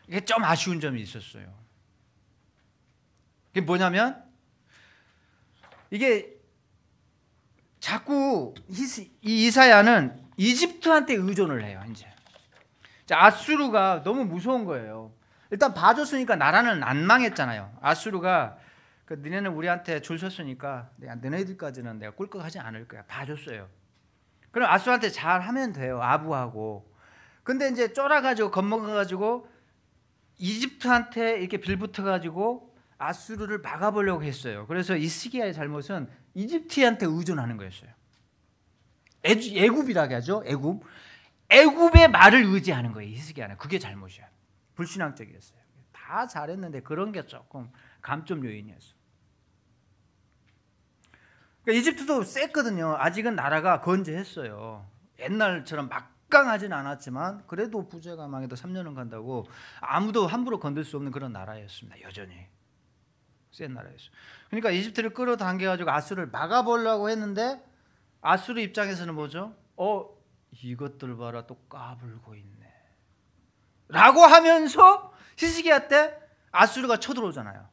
이게 좀 아쉬운 점이 있었어요. 그게 뭐냐면 이게 자꾸 이 이사야는 이집트한테 의존을 해요. 이제 자, 아수르가 너무 무서운 거예요. 일단 봐줬으니까 나라는 안 망했잖아요. 아수르가 너네는 우리한테 줄 섰으니까 너네들까지는 내가 꿀꺽하지 않을 거야. 봐줬어요. 그럼 아수르한테 잘하면 돼요. 아부하고. 근데 이제 쫄아가지고 겁먹어가지고 이집트한테 이렇게 빌붙어가지고 아수르를 막아보려고 했어요. 그래서 히스기야의 잘못은 이집트한테 의존하는 거였어요. 애굽이라고 하죠. 애굽의 말을 의지하는 거예요. 히스기야는. 그게 잘못이야. 불신앙적이었어요. 다 잘했는데 그런 게 조금 감점 요인이었어. 그러니까 이집트도 셌거든요. 아직은 나라가 건재했어요. 옛날처럼 막강하진 않았지만 그래도 부재가 망해도 3년은 간다고 아무도 함부로 건들 수 없는 그런 나라였습니다. 여전히 센 나라였어요. 그러니까 이집트를 끌어당겨가지고 아수르를 막아보려고 했는데 아수르 입장에서는 뭐죠? 이것들 봐라 또 까불고 있네 라고 하면서 히스기야 때 아수르가 쳐들어오잖아요.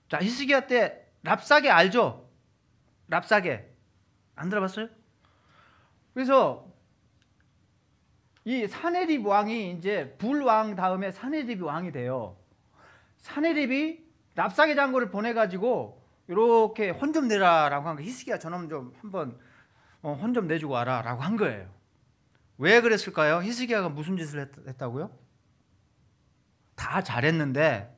자, 히스기야 때 랍사게 알죠? 랍사게 안 들어봤어요? 그래서 이 사네립 왕이 이제 불왕 다음에 사네립이 왕이 돼요. 사네립이 랍사게 장군을 보내가지고 이렇게 혼 좀 내라라고 한 거. 히스기야 저놈 좀 한번 혼 좀 내주고 와라라고 한 거예요. 왜 그랬을까요? 히스기야가 무슨 짓을 했다고요? 다 잘했는데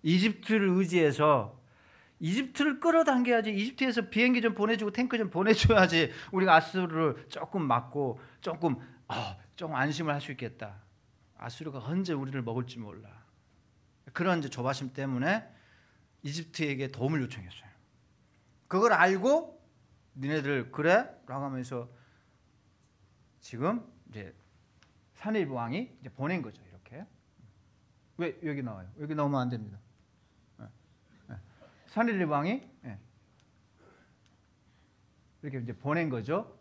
이집트를 의지해서 이집트를 끌어당겨야지. 이집트에서 비행기 좀 보내주고 탱크 좀 보내줘야지 우리가 아수르를 조금 막고 조금 안심을 할 수 있겠다. 아수르가 언제 우리를 먹을지 몰라. 그런 이제 조바심 때문에 이집트에게 도움을 요청했어요. 그걸 알고 니네들 그래? 라고 하면서 지금 이제 사네립 왕이 이제 보낸 거죠. 이렇게. 왜 여기 나와요? 여기 나오면 안 됩니다. 사네립 왕이 이렇게 이제 보낸 거죠.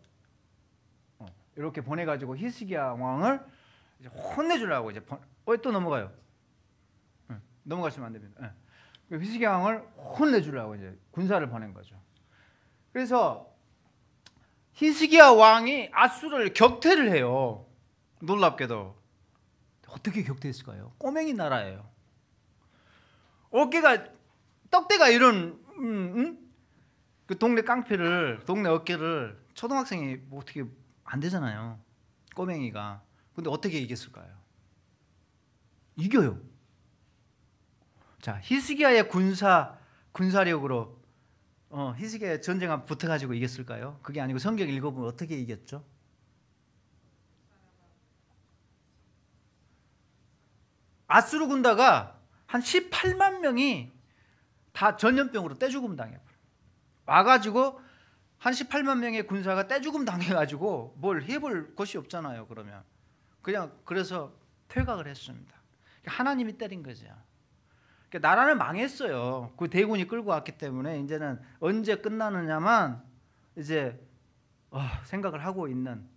이렇게 보내가지고 히스기야 왕을 이제 혼내주려고 이제 또 넘어가요. 넘어가시면 안 됩니다. 히스기야 왕을 혼내주려고 이제 군사를 보낸 거죠. 그래서 히스기야 왕이 아수르를 격퇴를 해요. 놀랍게도. 어떻게 격퇴했을까요? 꼬맹이 나라예요. 어깨가 떡대가 이런 그 동네 깡패를 동네 어깨를 초등학생이 뭐 어떻게 안 되잖아요. 꼬맹이가. 근데 어떻게 이겼을까요? 이겨요. 자, 히스기야의 군사력으로 히스기야의 전쟁에 붙어가지고 이겼을까요? 그게 아니고 성경 읽어보면 어떻게 이겼죠? 아수르 군다가 한 18만 명이 다 전염병으로 떼죽음 당해요. 와가지고 한 18만 명의 군사가 떼죽음 당해가지고 뭘 해볼 것이 없잖아요. 그러면 그냥 그래서 퇴각을 했습니다. 하나님이 때린 거죠. 나라는 망했어요. 그 대군이 끌고 왔기 때문에 이제는 언제 끝나느냐만 이제 생각을 하고 있는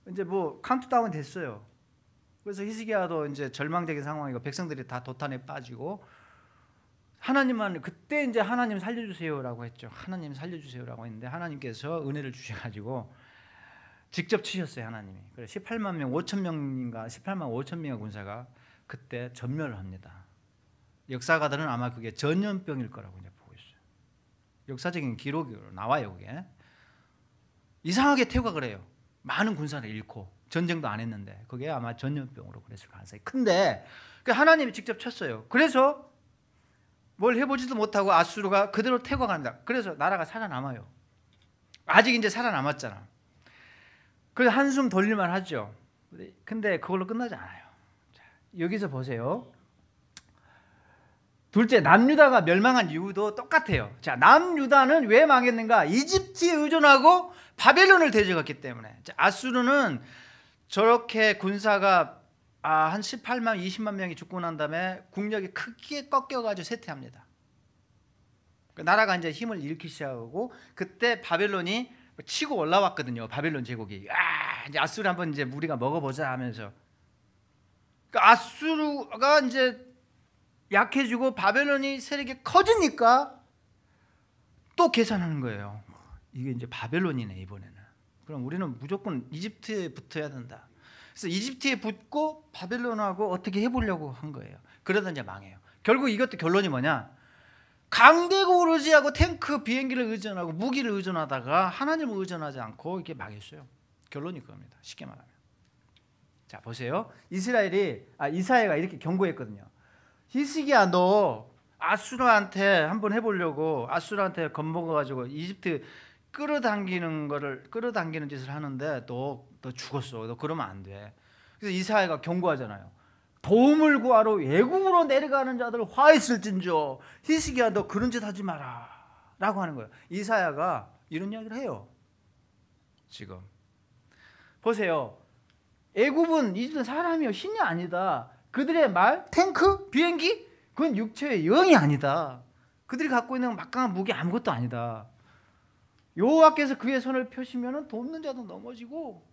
이제 뭐 카운트다운 됐어요. 그래서 히스기야도 이제 절망적인 상황이고 백성들이 다 도탄에 빠지고 하나님만 그때 이제 하나님 살려주세요라고 했죠. 하나님 살려주세요라고 했는데 하나님께서 은혜를 주셔가지고 직접 치셨어요. 하나님이. 그래서 18만 명, 5천 명인가 18만 5천 명의 군사가 그때 전멸을 합니다. 역사가들은 아마 그게 전염병일 거라고 이제 보고 있어요. 역사적인 기록으로 나와요. 그게 이상하게 퇴각을 해요. 많은 군사를 잃고 전쟁도 안 했는데 그게 아마 전염병으로 그랬을 가능성이 큰데 하나님이 직접 쳤어요. 그래서 뭘 해보지도 못하고 아수르가 그대로 퇴각합니다. 그래서 나라가 살아남아요. 아직 이제 살아남았잖아. 그래서 한숨 돌릴만 하죠. 근데 그걸로 끝나지 않아요. 자, 여기서 보세요. 둘째, 남유다가 멸망한 이유도 똑같아요. 자, 남유다는 왜 망했는가? 이집트에 의존하고 바벨론을 대적했기 때문에. 자, 아수르는 저렇게 군사가 한 18만, 20만 명이 죽고 난 다음에 국력이 크게 꺾여가지고 쇠퇴합니다. 나라가 이제 힘을 잃기 시작하고 그때 바벨론이 치고 올라왔거든요. 바벨론 제국이. 이제 아수르 한번 이제 우리가 먹어보자 하면서. 그러니까 아수르가 이제 약해지고 바벨론이 세력이 커지니까 또 계산하는 거예요. 이게 이제 바벨론이네 이번에는. 그럼 우리는 무조건 이집트에 붙어야 된다. 그래서 이집트에 붙고 바벨론하고 어떻게 해보려고 한 거예요. 그러다 이제 망해요. 결국 이것도 결론이 뭐냐? 강대국을 의지하고 탱크, 비행기를 의존하고 무기를 의존하다가 하나님을 의존하지 않고 이게 망했어요. 결론이 그겁니다. 쉽게 말하면. 자 보세요. 이사야가 이렇게 경고했거든요. 히스기야 너 아수르한테 한번 해보려고 아수르한테 겁먹어가지고 이집트 끌어당기는 짓을 하는데 너 죽었어. 너 그러면 안 돼. 그래서 이사야가 경고하잖아요. 도움을 구하러 외국으로 내려가는 자들 화있을진저 히스기야 너 그런 짓 하지 마라 라고 하는 거예요. 이사야가 이런 이야기를 해요. 지금 보세요. 애굽은 이집트 사람이요 신이 아니다. 그들의 말, 탱크, 비행기 그건 육체의 영이 아니다. 그들이 갖고 있는 막강한 무기 아무것도 아니다. 여호와께서 그의 손을 펴시면 돕는 자도 넘어지고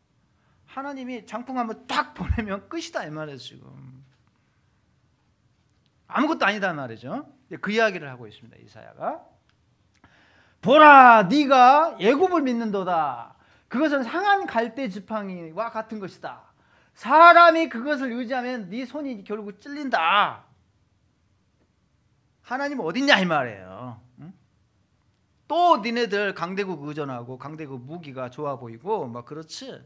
하나님이 장풍 한번 딱 보내면 끝이다 이 말이에요. 지금 아무것도 아니다 말이죠. 그 이야기를 하고 있습니다. 이사야가 보라 네가 애굽을 믿는도다. 그것은 상한 갈대 지팡이와 같은 것이다. 사람이 그것을 의지하면 네 손이 결국 찔린다. 하나님 어딨냐 이 말이에요. 응? 또 니네들 강대국 의존하고 강대국 무기가 좋아 보이고 막 그렇지.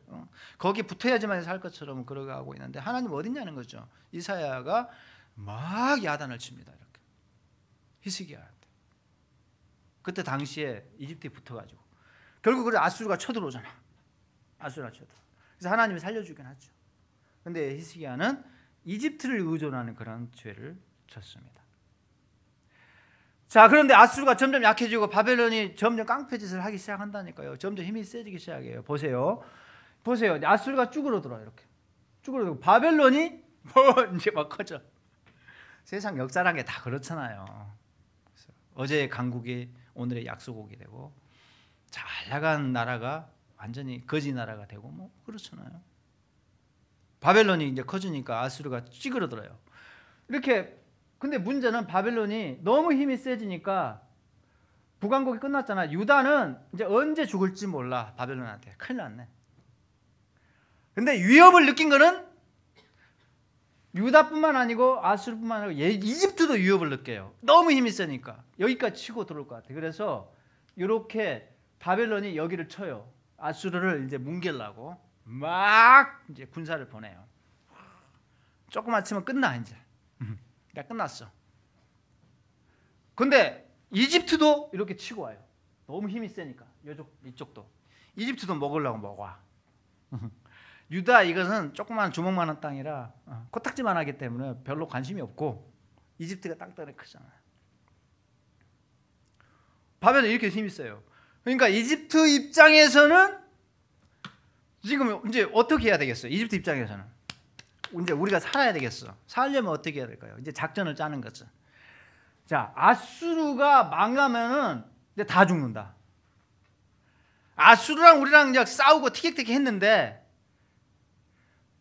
거기 붙어야지만 살 것처럼 그러고 있는데 하나님 어딨냐는 거죠. 이사야가 막 야단을 칩니다. 이렇게 히스기야한테. 그때 당시에 이집트에 붙어가지고 결국 그래 아수르가 쳐들어오잖아. 아수르가 쳐들어. 그래서 하나님이 살려주긴 하죠. 근데 히스기야는 이집트를 의존하는 그런 죄를 졌습니다. 자, 그런데 아수르가 점점 약해지고 바벨론이 점점 깡패짓을 하기 시작한다니까요. 점점 힘이 세지기 시작해요. 보세요. 아수르가 쭈그러들어요. 이렇게 쭈그러들고 바벨론이 이제 막 커져. 세상 역사란 게 다 그렇잖아요. 어제의 강국이 오늘의 약소국이 되고 잘 나간 나라가 완전히 거지 나라가 되고 뭐 그렇잖아요. 바벨론이 이제 커지니까 아수르가 찌그러들어요. 이렇게. 근데 문제는 바벨론이 너무 힘이 세지니까 북왕국이 끝났잖아. 유다는 이제 언제 죽을지 몰라. 바벨론한테 큰일 났네. 근데 위협을 느낀 거는 유다뿐만 아니고 아수르뿐만 아니고 이집트도 위협을 느껴요. 너무 힘이 세니까 여기까지 치고 들어올 것 같아. 그래서 이렇게 바벨론이 여기를 쳐요. 아수르를 이제 뭉개려고 막 이제 군사를 보내요. 조금만 치면 끝나 이제. 끝났어. 근데 이집트도 이렇게 치고 와요. 너무 힘이 세니까 이쪽도 이집트도 먹으려고 먹어. 유다 이것은 조그만 주먹만한 땅이라 코딱지만 하기 때문에 별로 관심이 없고 이집트가 땅덩이 크잖아요. 바벨론 이렇게 힘이 세요. 그러니까 이집트 입장에서는 지금 이제 어떻게 해야 되겠어요? 이집트 입장에서는 이제 우리가 살아야 되겠어. 살려면 어떻게 해야 될까요? 이제 작전을 짜는 거죠. 자, 아수르가 망하면은 이제 다 죽는다. 아수르랑 우리랑 이제 싸우고 티격태격 했는데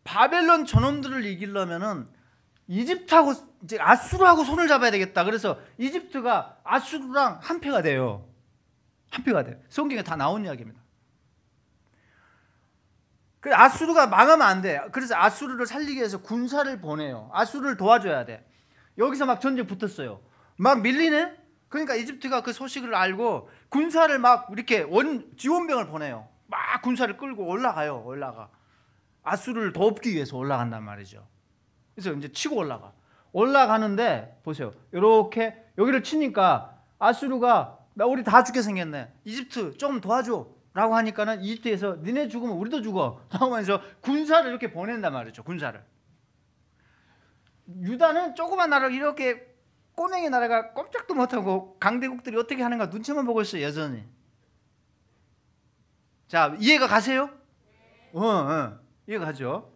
바벨론 저놈들을 이기려면은 이집트하고 이제 아수르하고 손을 잡아야 되겠다. 그래서 이집트가 아수르랑 한패가 돼요. 한패가 돼요. 성경에 다 나온 이야기입니다. 그래서 아수르가 망하면 안 돼. 그래서 아수르를 살리기 위해서 군사를 보내요. 아수르를 도와줘야 돼. 여기서 막 전쟁 붙었어요. 막 밀리네. 그러니까 이집트가 그 소식을 알고 군사를 막 이렇게 지원병을 보내요. 막 군사를 끌고 올라가요. 올라가. 아수르를 돕기 위해서 올라간단 말이죠. 그래서 이제 치고 올라가는데 보세요. 이렇게 여기를 치니까 아수르가 나 우리 다 죽게 생겼네. 이집트 좀 도와줘라고 하니까는 이집트에서 니네 죽으면 우리도 죽어 라고 하면서 군사를 이렇게 보낸단 말이죠. 군사를. 유다는 조그만 나라 이렇게 꼬맹이 나라가 꼼짝도 못하고 강대국들이 어떻게 하는가 눈치만 보고 있어요. 여전히. 자, 이해가 가세요? 이해가 가죠.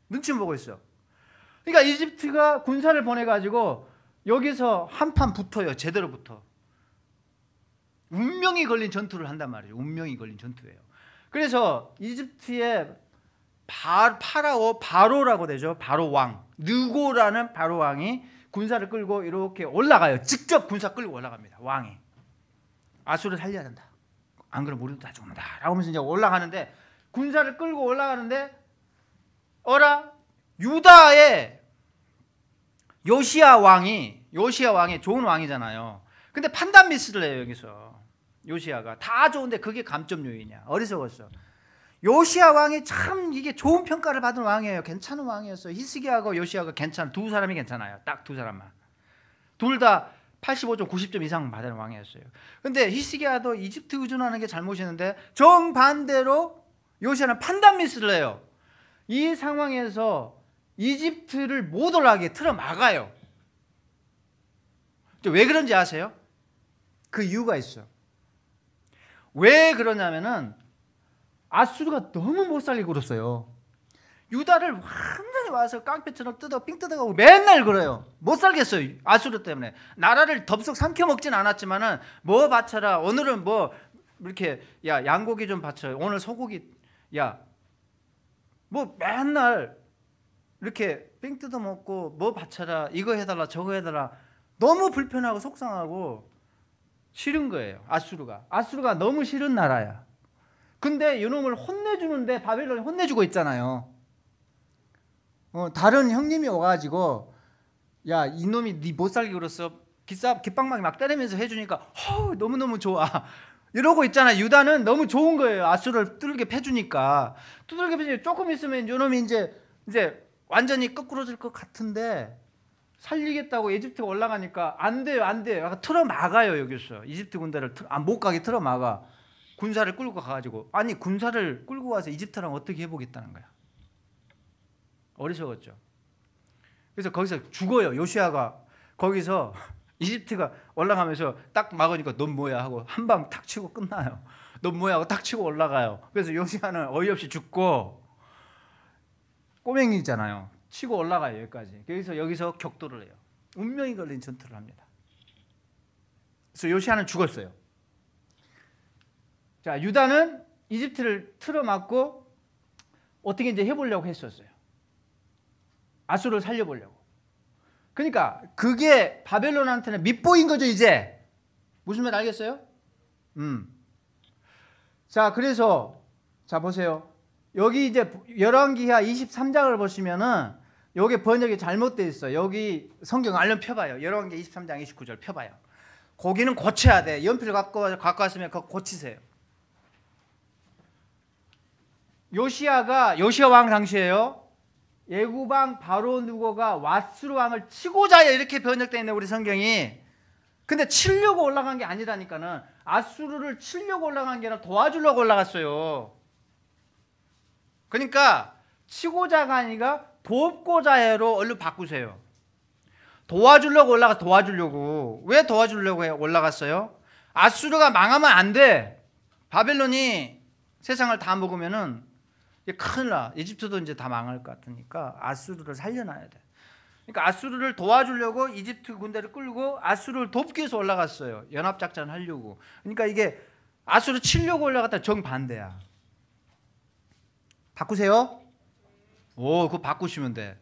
눈치만 보고 있어. 그러니까 이집트가 군사를 보내가지고 여기서 한판 붙어요. 제대로 붙어. 운명이 걸린 전투를 한단 말이에요. 운명이 걸린 전투예요. 그래서 이집트의 바로라고 되죠. 바로 왕. 느고라는 바로 왕이 군사를 끌고 이렇게 올라가요. 직접 군사 끌고 올라갑니다. 왕이. 아수르를 살려야 된다. 안 그러면 우리도 다 죽는다. 라고 하면서 이제 올라가는데 군사를 끌고 올라가는데 유다의 요시야 왕이 좋은 왕이잖아요. 근데 판단 미스를 해요. 여기서 요시야가 다 좋은데 그게 감점 요인이야. 어리석었어. 요시야 왕이 참 이게 좋은 평가를 받은 왕이에요. 괜찮은 왕이었어요. 히스기야하고 요시야가 두 사람이 괜찮아요. 딱 두 사람만. 둘 다 85점, 90점 이상 받은 왕이었어요. 근데 히스기야도 이집트 의존하는 게 잘못이었는데 정반대로 요시야는 판단 미스를 해요. 이 상황에서 이집트를 못 올라가게 틀어 막아요. 왜 그런지 아세요? 그 이유가 있어. 왜 그러냐면은 아수르가 너무 못 살리고 그랬어요. 유다를 완전히 와서 깡패처럼 삥 뜯어가고 맨날 그래요. 못 살겠어요. 아수르 때문에. 나라를 덥석 삼켜 먹진 않았지만은 뭐 바쳐라. 오늘은 뭐 이렇게 야 양고기 좀 바쳐. 오늘 소고기 야 뭐 맨날 이렇게 삥 뜯어 먹고 뭐 바쳐라. 이거 해달라 저거 해달라. 너무 불편하고 속상하고 싫은 거예요. 아수르가 너무 싫은 나라야. 근데 이놈을 혼내주는데 바벨론이 혼내주고 있잖아요. 다른 형님이 와가지고 야 이놈이 네 못 살게 그랬어. 깃방망이 막 때리면서 해주니까 너무너무 좋아. 이러고 있잖아요. 유다는 너무 좋은 거예요. 아수르를 두들겨 패주니까. 두들겨 패주니까 조금 있으면 이놈이 이제 완전히 거꾸러질 것 같은데 살리겠다고 이집트가 올라가니까 안 돼요. 약간 틀어 막아요. 여기서 이집트 군대를 못 가게 틀어 막아. 군사를 끌고 가가지고 군사를 끌고 와서 이집트랑 어떻게 해보겠다는 거야. 어리석었죠. 그래서 거기서 죽어요. 요시야가 거기서 이집트가 올라가면서 딱 막으니까 넌 뭐야 하고 한 방 탁 치고 끝나요. 넌 뭐야 하고 탁 치고 올라가요. 그래서 요시야는 어이없이 죽고 꼬맹이잖아요. 치고 올라가요. 여기까지. 여기서 격돌을 해요. 운명이 걸린 전투를 합니다. 그래서 요시야는 죽었어요. 자, 유다는 이집트를 틀어막고 어떻게 이제 해보려고 했었어요. 아수르를 살려보려고. 그러니까 그게 바벨론한테는 밑보인 거죠. 이제 무슨 말 알겠어요? 자, 그래서 자 보세요. 여기 이제 열왕기하 23장을 보시면은 여기 번역이 잘못되어 있어요. 여기 성경 얼른 펴봐요. 열왕기 23장 29절 펴봐요. 거기는 고쳐야 돼. 연필을 갖고 왔으면 그거 고치세요. 요시야 왕 당시에요. 예구방 바로 누고가 왓수르 왕을 치고자 이렇게 번역되어 있는 우리 성경이. 근데 치려고 올라간 게 아니라니까는 아수르를 치려고 올라간 게 아니라 도와주려고 올라갔어요. 그러니까 치고자가 아니라 돕고자로 얼른 바꾸세요. 도와주려고 도와주려고. 왜 도와주려고 올라갔어요? 아수르가 망하면 안 돼. 바벨론이 세상을 다 먹으면은 큰일 나. 이집트도 이제 다 망할 것 같으니까 아수르를 살려놔야 돼. 그러니까 아수르를 도와주려고 이집트 군대를 끌고 아수르를 돕기 위해서 올라갔어요. 연합작전 하려고. 그러니까 이게 아수르 치려고 올라갔다 정반대야. 바꾸세요. 그거 바꾸시면 돼.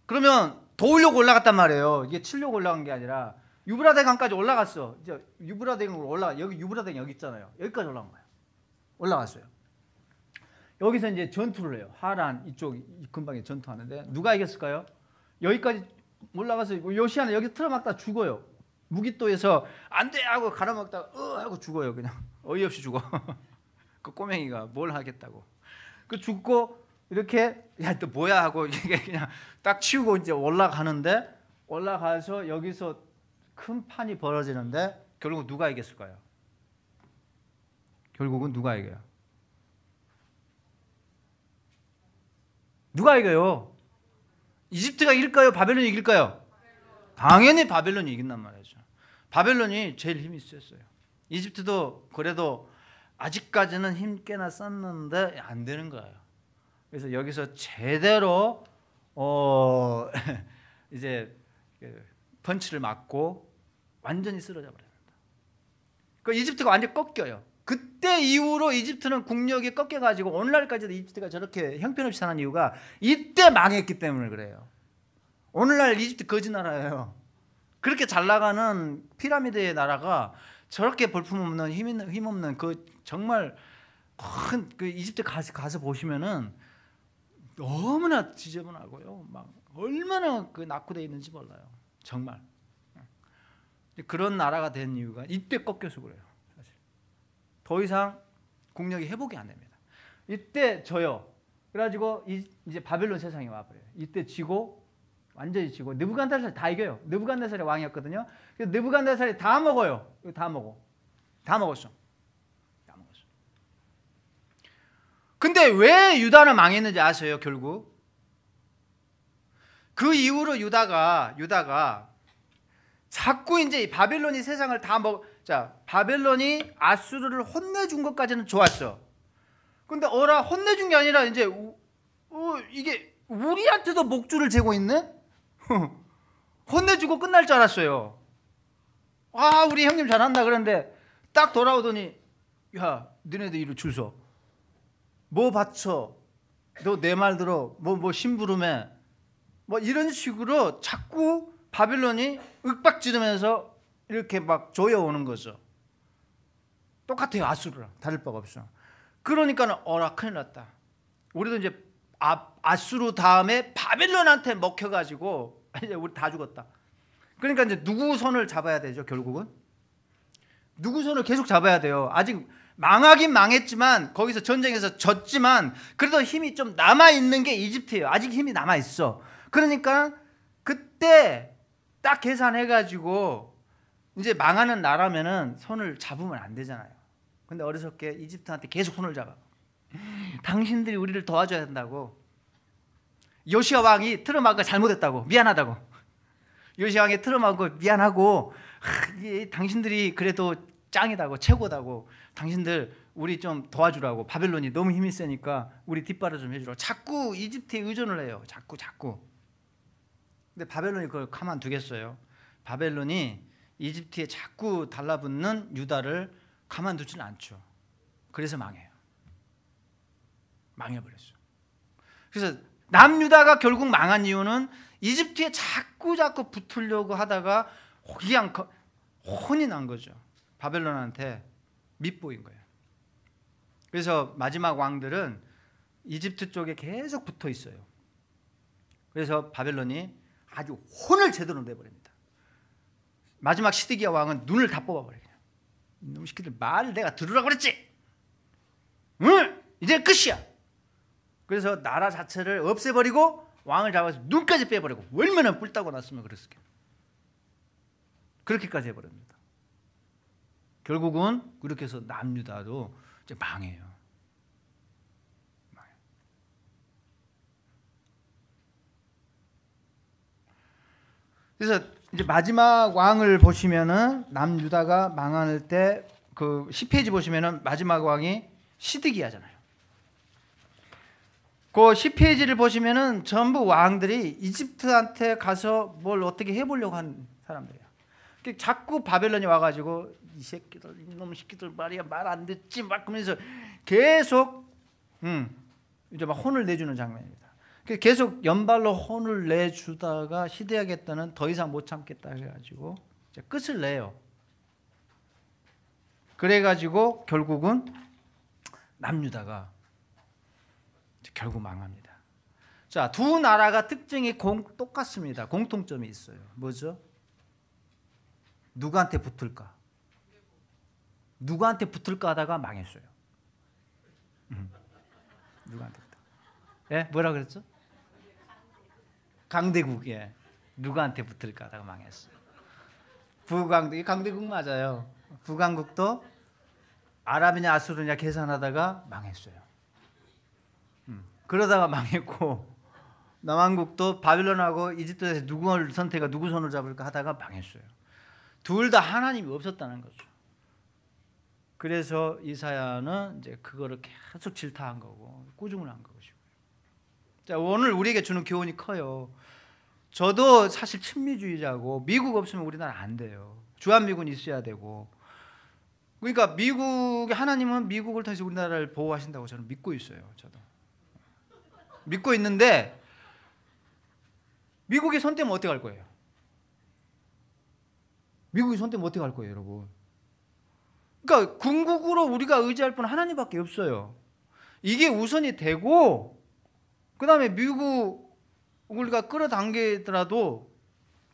그러면 도우려고 올라갔단 말이에요. 이게 치려고 올라간 게 아니라 유브라데강까지 올라갔어. 이제 유브라데강으로 여기 유브라데강 여기 있잖아요. 여기까지 올라간 거예요. 올라갔어요. 여기서 이제 전투를 해요. 하란 이쪽 근방에 전투하는데 누가 이겼을까요? 여기까지 올라가서 요시아는 여기 틀어막다 죽어요. 무기또에서 안 돼 하고 갈아먹다가 하고 죽어요. 그냥 어이없이 죽어. 그 꼬맹이가 뭘 하겠다고. 그 죽고 이렇게 야 또 뭐야 하고 이게 그냥 딱 치우고 이제 올라가는데 올라가서 여기서 큰 판이 벌어지는데 결국 누가 이겼을까요? 결국은 누가 이겨요? 누가 이겨요? 이집트가 이길까요? 바벨론이 이길까요? 당연히 바벨론이 이긴단 말이죠. 바벨론이 제일 힘이 있었어요. 이집트도 그래도 아직까지는 힘 꽤나 썼는데 안 되는 거예요. 그래서 여기서 제대로 이제 펀치를 맞고 완전히 쓰러져 버립니다. 그 이집트가 완전히 꺾여요. 그때 이후로 이집트는 국력이 꺾여가지고 오늘날까지도 이집트가 저렇게 형편없이 사는 이유가 이때 망했기 때문에 그래요. 오늘날 이집트 거지 나라예요. 그렇게 잘 나가는 피라미드의 나라가 저렇게 볼품없는 힘없는 그 정말 큰 그 이집트 가서 보시면은 너무나 지저분하고요. 막 얼마나 그 낙후되어 있는지 몰라요. 정말 그런 나라가 된 이유가 이때 꺾여서 그래요. 사실 더 이상 국력이 회복이 안 됩니다. 이때 져요. 그래가지고 이제 바벨론 세상에 와버려요. 이때 지고 완전히 지고 느부갓네살이 다 이겨요. 느부갓네살이 왕이었거든요. 그래서 느부갓네살이 다 먹어요. 다 먹었어. 다 먹었어. 근데 왜 유다는 망했는지 아세요? 결국 그 이후로 유다가 자꾸 이제 바벨론이 세상을 다 자, 바벨론이 아수르를 혼내준 것까지는 좋았어. 근데 혼내준 게 아니라 이제 이게 우리한테도 목줄을 재고 있네? 혼내주고 끝날 줄 알았어요. 우리 형님 잘한다 그랬는데 딱 돌아오더니 야, 너네들 이리 줄 서. 뭐 바쳐? 너 내 말 들어? 뭐 심부름해? 뭐 이런 식으로 자꾸 바빌론이 윽박지르면서 이렇게 막 조여오는 거죠. 똑같아요. 아수르랑 다를 바가 없어. 그러니까는 큰일 났다. 우리도 이제 아수르 다음에 바빌론한테 먹혀가지고 이제 우리 다 죽었다. 그러니까 이제 누구 손을 잡아야 되죠? 결국은 누구 손을 계속 잡아야 돼요. 아직 망하긴 망했지만 거기서 전쟁에서 졌지만 그래도 힘이 좀 남아있는 게 이집트예요. 아직 힘이 남아있어. 그러니까 그때 딱 계산해가지고 이제 망하는 나라면은 손을 잡으면 안 되잖아요. 근데 어리석게 이집트한테 계속 손을 잡아. 당신들이 우리를 도와줘야 된다고. 요시아 왕이 트럼하고 잘못했다고 미안하다고. 요시아 왕이 트럼하고 미안하고 당신들이 그래도 짱이다고 최고다고. 당신들 우리 좀 도와주라고. 바벨론이 너무 힘이 세니까 우리 뒷바라 좀 해주라고. 자꾸 이집트에 의존을 해요. 자꾸. 근데 바벨론이 그걸 가만두겠어요. 바벨론이 이집트에 자꾸 달라붙는 유다를 가만두지는 않죠. 그래서 망해요. 망해버렸어요. 그래서 남유다가 결국 망한 이유는 이집트에 자꾸 붙으려고 하다가 그냥 혼이 난 거죠. 바벨론한테 밑보인 거예요. 그래서 마지막 왕들은 이집트 쪽에 계속 붙어 있어요. 그래서 바벨론이 아주 혼을 제대로 내버립니다. 마지막 시드기야 왕은 눈을 다 뽑아버려요. 이놈 새끼들 말 내가 들으라고 그랬지. 응? 이제 끝이야. 그래서 나라 자체를 없애버리고 왕을 잡아서 눈까지 빼버리고 얼마나 뿔따고 났으면 그랬을게요. 그렇게까지 해버립니다. 결국은 그렇게 해서 남유다도 이제 망해요. 그래서 이제 마지막 왕을 보시면은 남유다가 망할 때 그 10페이지 보시면은 마지막 왕이 시드기야잖아요. 그 10페이지를 보시면은 전부 왕들이 이집트한테 가서 뭘 어떻게 해보려고 한 사람들이야. 자꾸 바벨론이 와가지고 이 새끼들 이놈 새끼들 말이야 말 안 듣지 막 그러면서 계속 이제 막 혼을 내주는 장면입니다. 계속 연발로 혼을 내주다가 시대하겠다는 더 이상 못 참겠다 해가지고 이제 끝을 내요. 그래가지고 결국은 남유다가 결국 망합니다. 자, 두 나라가 특징이 똑같습니다. 공통점이 있어요. 뭐죠? 누구한테 붙을까? 누구한테 붙을까 하다가 망했어요. 누구한테 붙을까? 예? 뭐라 그랬죠? 강대국. 예. 누구한테 붙을까 하다가 망했어요. 강대국 맞아요. 북왕국도 아랍이냐 아수르냐 계산하다가 망했어요. 그러다가 망했고, 남왕국도 바빌론하고 이집트에서 누구 손을 잡을까 하다가 망했어요. 둘 다 하나님이 없었다는 거죠. 그래서 이사야는 이제 그거를 계속 질타한 거고 꾸중을 한 것이고요. 자, 오늘 우리에게 주는 교훈이 커요. 저도 사실 친미주의자고 미국 없으면 우리나라 안 돼요. 주한미군 있어야 되고. 그러니까 하나님은 미국을 통해서 우리나라를 보호하신다고 저는 믿고 있어요. 저도 믿고 있는데 미국이 손 떼면 어떻게 할 거예요? 미국이 손 떼면 어떻게 할 거예요, 여러분? 그러니까 궁극으로 우리가 의지할 분은 하나님밖에 없어요. 이게 우선이 되고 그 다음에 미국 우리가 끌어당기더라도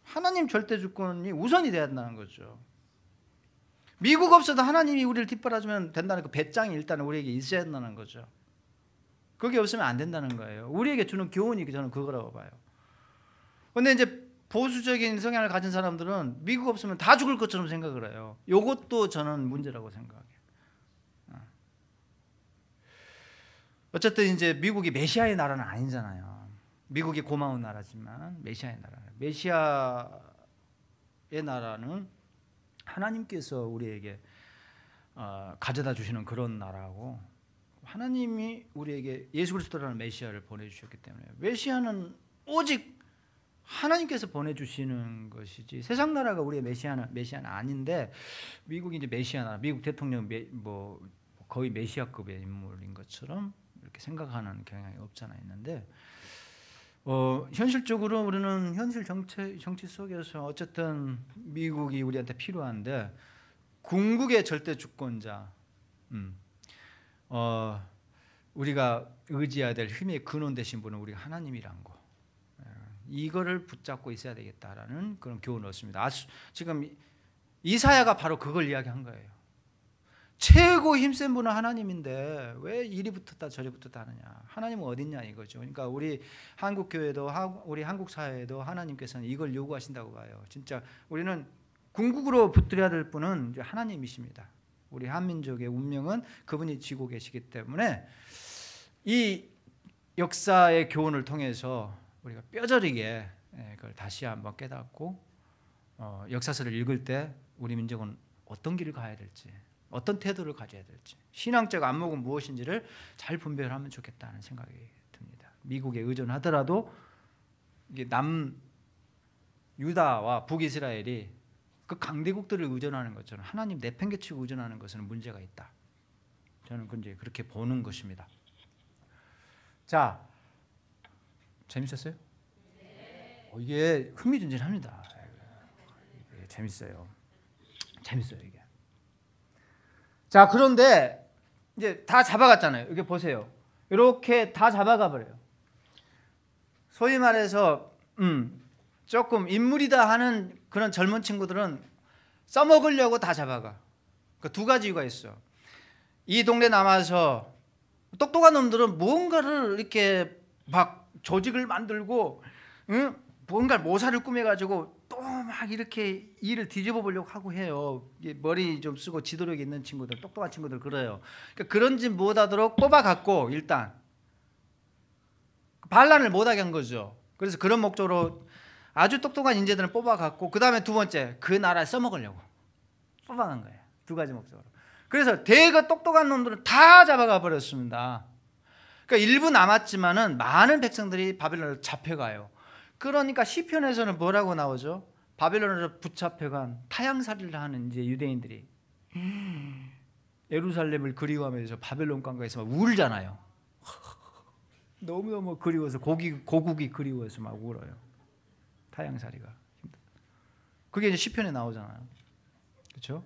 하나님 절대 주권이 우선이 돼야 된다는 거죠. 미국 없어도 하나님이 우리를 뒷바라주면 된다는 그 배짱이 일단 우리에게 있어야 된다는 거죠. 그게 없으면 안 된다는 거예요. 우리에게 주는 교훈이 저는 그거라고 봐요. 그런데 이제 보수적인 성향을 가진 사람들은 미국 없으면 다 죽을 것처럼 생각을 해요. 이것도 저는 문제라고 생각해요. 어쨌든 이제 미국이 메시아의 나라는 아니잖아요. 미국이 고마운 나라지만 메시아의 나라. 메시아의 나라는 하나님께서 우리에게 가져다 주시는 그런 나라고, 하나님이 우리에게 예수 그리스도라는 메시아를 보내주셨기 때문에 메시아는 오직 하나님께서 보내주시는 것이지 세상 나라가 우리의 메시아는 아닌데, 미국이 이제 메시아 나라, 미국 대통령 거의 메시아급의 인물인 것처럼 이렇게 생각하는 경향이 없잖아 있는데, 현실적으로 우리는 현실 정치 속에서 어쨌든 미국이 우리한테 필요한데, 궁극의 절대 주권자, 우리가 의지해야 될 힘의 근원 되신 분은 우리가 하나님이란 거, 이거를 붙잡고 있어야 되겠다라는 그런 교훈을 얻습니다. 지금 이사야가 바로 그걸 이야기한 거예요. 최고 힘센 분은 하나님인데 왜 이리 붙었다 저리 붙었다 하느냐, 하나님은 어딨냐 이거죠. 그러니까 우리 한국 교회도 우리 한국 사회에도 하나님께서는 이걸 요구하신다고 봐요. 진짜 우리는 궁극으로 붙들어야 될 분은 이제 하나님이십니다. 우리 한민족의 운명은 그분이 쥐고 계시기 때문에 이 역사의 교훈을 통해서 우리가 뼈저리게 그걸 다시 한번 깨닫고 역사서를 읽을 때 우리 민족은 어떤 길을 가야 될지, 어떤 태도를 가져야 될지, 신앙적 안목은 무엇인지를 잘 분별하면 좋겠다는 생각이 듭니다. 미국에 의존하더라도 이게 남유다와 북이스라엘이 그 강대국들을 의존하는 것처럼 하나님 내팽개치고 의존하는 것은 문제가 있다. 저는 이제 그렇게 보는 것입니다. 자, 재밌었어요? 이게 흥미진진합니다. 재밌어요. 이게. 자, 그런데 이제 다 잡아갔잖아요. 여기 보세요. 이렇게 다 잡아가 버려요. 소위 말해서 조금 인물이다 하는 그런 젊은 친구들은 써먹으려고 다 잡아가. 그 두 가지 이유가 있어. 이 동네 남아서 똑똑한 놈들은 무언가를 이렇게 막 조직을 만들고, 뭔가 모사를 꾸며가지고 또 막 이렇게 일을 뒤집어 보려고 하고 해요. 머리 좀 쓰고 지도력 있는 친구들, 똑똑한 친구들 그래요. 그러니까 그런 짓 못하도록 뽑아갖고 일단 반란을 못하게 한 거죠. 그래서 그런 목적으로 아주 똑똑한 인재들은 뽑아갖고, 그 다음에 두 번째 그 나라를 써먹으려고 뽑아간 거예요. 두 가지 목적으로. 그래서 대거 똑똑한 놈들은 다 잡아가 버렸습니다. 그러니까 일부 남았지만은 많은 백성들이 바벨론으로 잡혀가요. 그러니까 시편에서는 뭐라고 나오죠? 바벨론으로 붙잡혀간 타향살이를 하는 이제 유대인들이 예루살렘을 그리워하면서 바벨론 관광에서 막 울잖아요. 너무너무 그리워서 고국이 그리워서 막 울어요. 타향살이가. 그게 이제 시편에 나오잖아요. 그렇죠?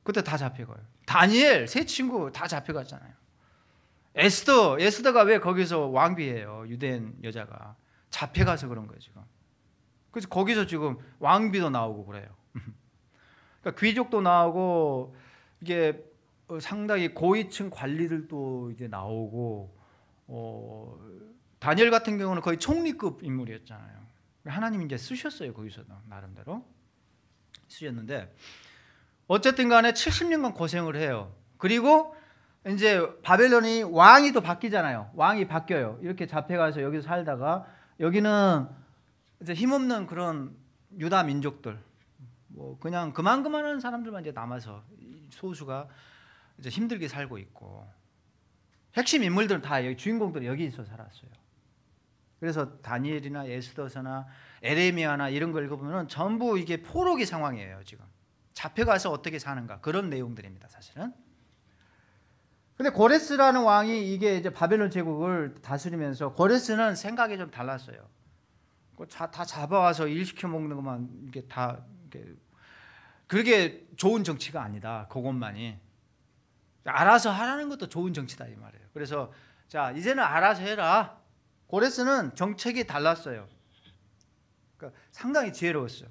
그때 다 잡혀가요. 다니엘 세 친구 다 잡혀갔잖아요. 에스더가 왜 거기서 왕비예요? 유대인 여자가 잡혀가서 그런 거예요 지금. 그래서 거기서 지금 왕비도 나오고 그래요. 그러니까 귀족도 나오고 이게 상당히 고위층 관리들도 이제 나오고 다니엘 같은 경우는 거의 총리급 인물이었잖아요. 하나님이 이제 쓰셨어요. 거기서도 나름대로 쓰셨는데 어쨌든 간에 70년간 고생을 해요. 그리고 이제 바벨론이 왕이 또 바뀌잖아요. 왕이 바뀌어요. 이렇게 잡혀가서 여기서 살다가 여기는 이제 힘없는 그런 유다 민족들, 뭐 그냥 그만한 사람들만 이제 남아서 소수가 이제 힘들게 살고 있고 핵심 인물들은 다 여기 주인공들은 여기서 살았어요. 그래서 다니엘이나 에스더서나 에레미야나 이런 걸 읽어보면 전부 이게 포로기 상황이에요. 지금 잡혀가서 어떻게 사는가 그런 내용들입니다. 사실은. 근데 고레스라는 왕이 이게 이제 바벨론 제국을 다스리면서 고레스는 생각이 좀 달랐어요. 다 잡아와서 일 시켜 먹는 것만 이게 다 그렇게 좋은 정치가 아니다. 그것만이 알아서 하라는 것도 좋은 정치다 이 말이에요. 그래서 자 이제는 알아서 해라. 고레스는 정책이 달랐어요. 그러니까 상당히 지혜로웠어요.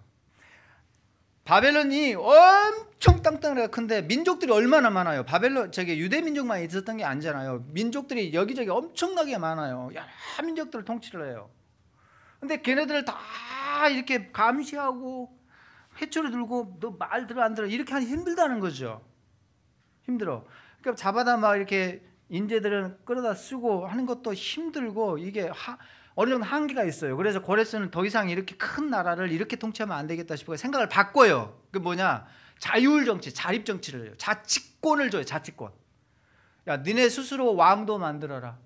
바벨론이 엄청 땅덩어리가 큰데 민족들이 얼마나 많아요. 유대 민족만 있었던 게 아니잖아요. 민족들이 여기저기 엄청나게 많아요. 여러 민족들을 통치를 해요. 근데 걔네들을 다 이렇게 감시하고 회초리 들고 너 말 들어 안 들어 이렇게 하기 힘들다는 거죠. 힘들어. 그러니까 잡아다 막 이렇게 인재들은 끌어다 쓰고 하는 것도 힘들고 이게 어느 정도 한계가 있어요. 그래서 고레스는 더 이상 이렇게 큰 나라를 이렇게 통치하면 안 되겠다 싶어 생각을 바꿔요. 그 뭐냐? 자율 정치, 자립 정치를 해요. 자치권을 줘요. 자치권. 야, 니네 스스로 왕도 만들어라.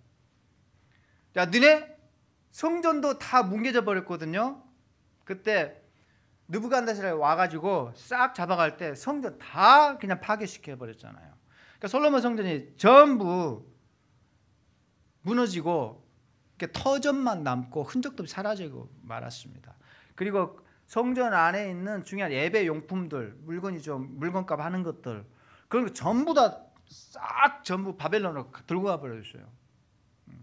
야, 니네 성전도 다 뭉개져 버렸거든요. 그때 느부갓네살이 와가지고 싹 잡아갈 때 성전 다 그냥 파괴시켜 버렸잖아요. 그러니까 솔로몬 성전이 전부 무너지고 터전만 남고 흔적도 사라지고 말았습니다. 그리고 성전 안에 있는 중요한 예배 용품들, 물건값 하는 것들 그런 거 전부 다 싹 전부 바벨론으로 들고 가 버렸어요.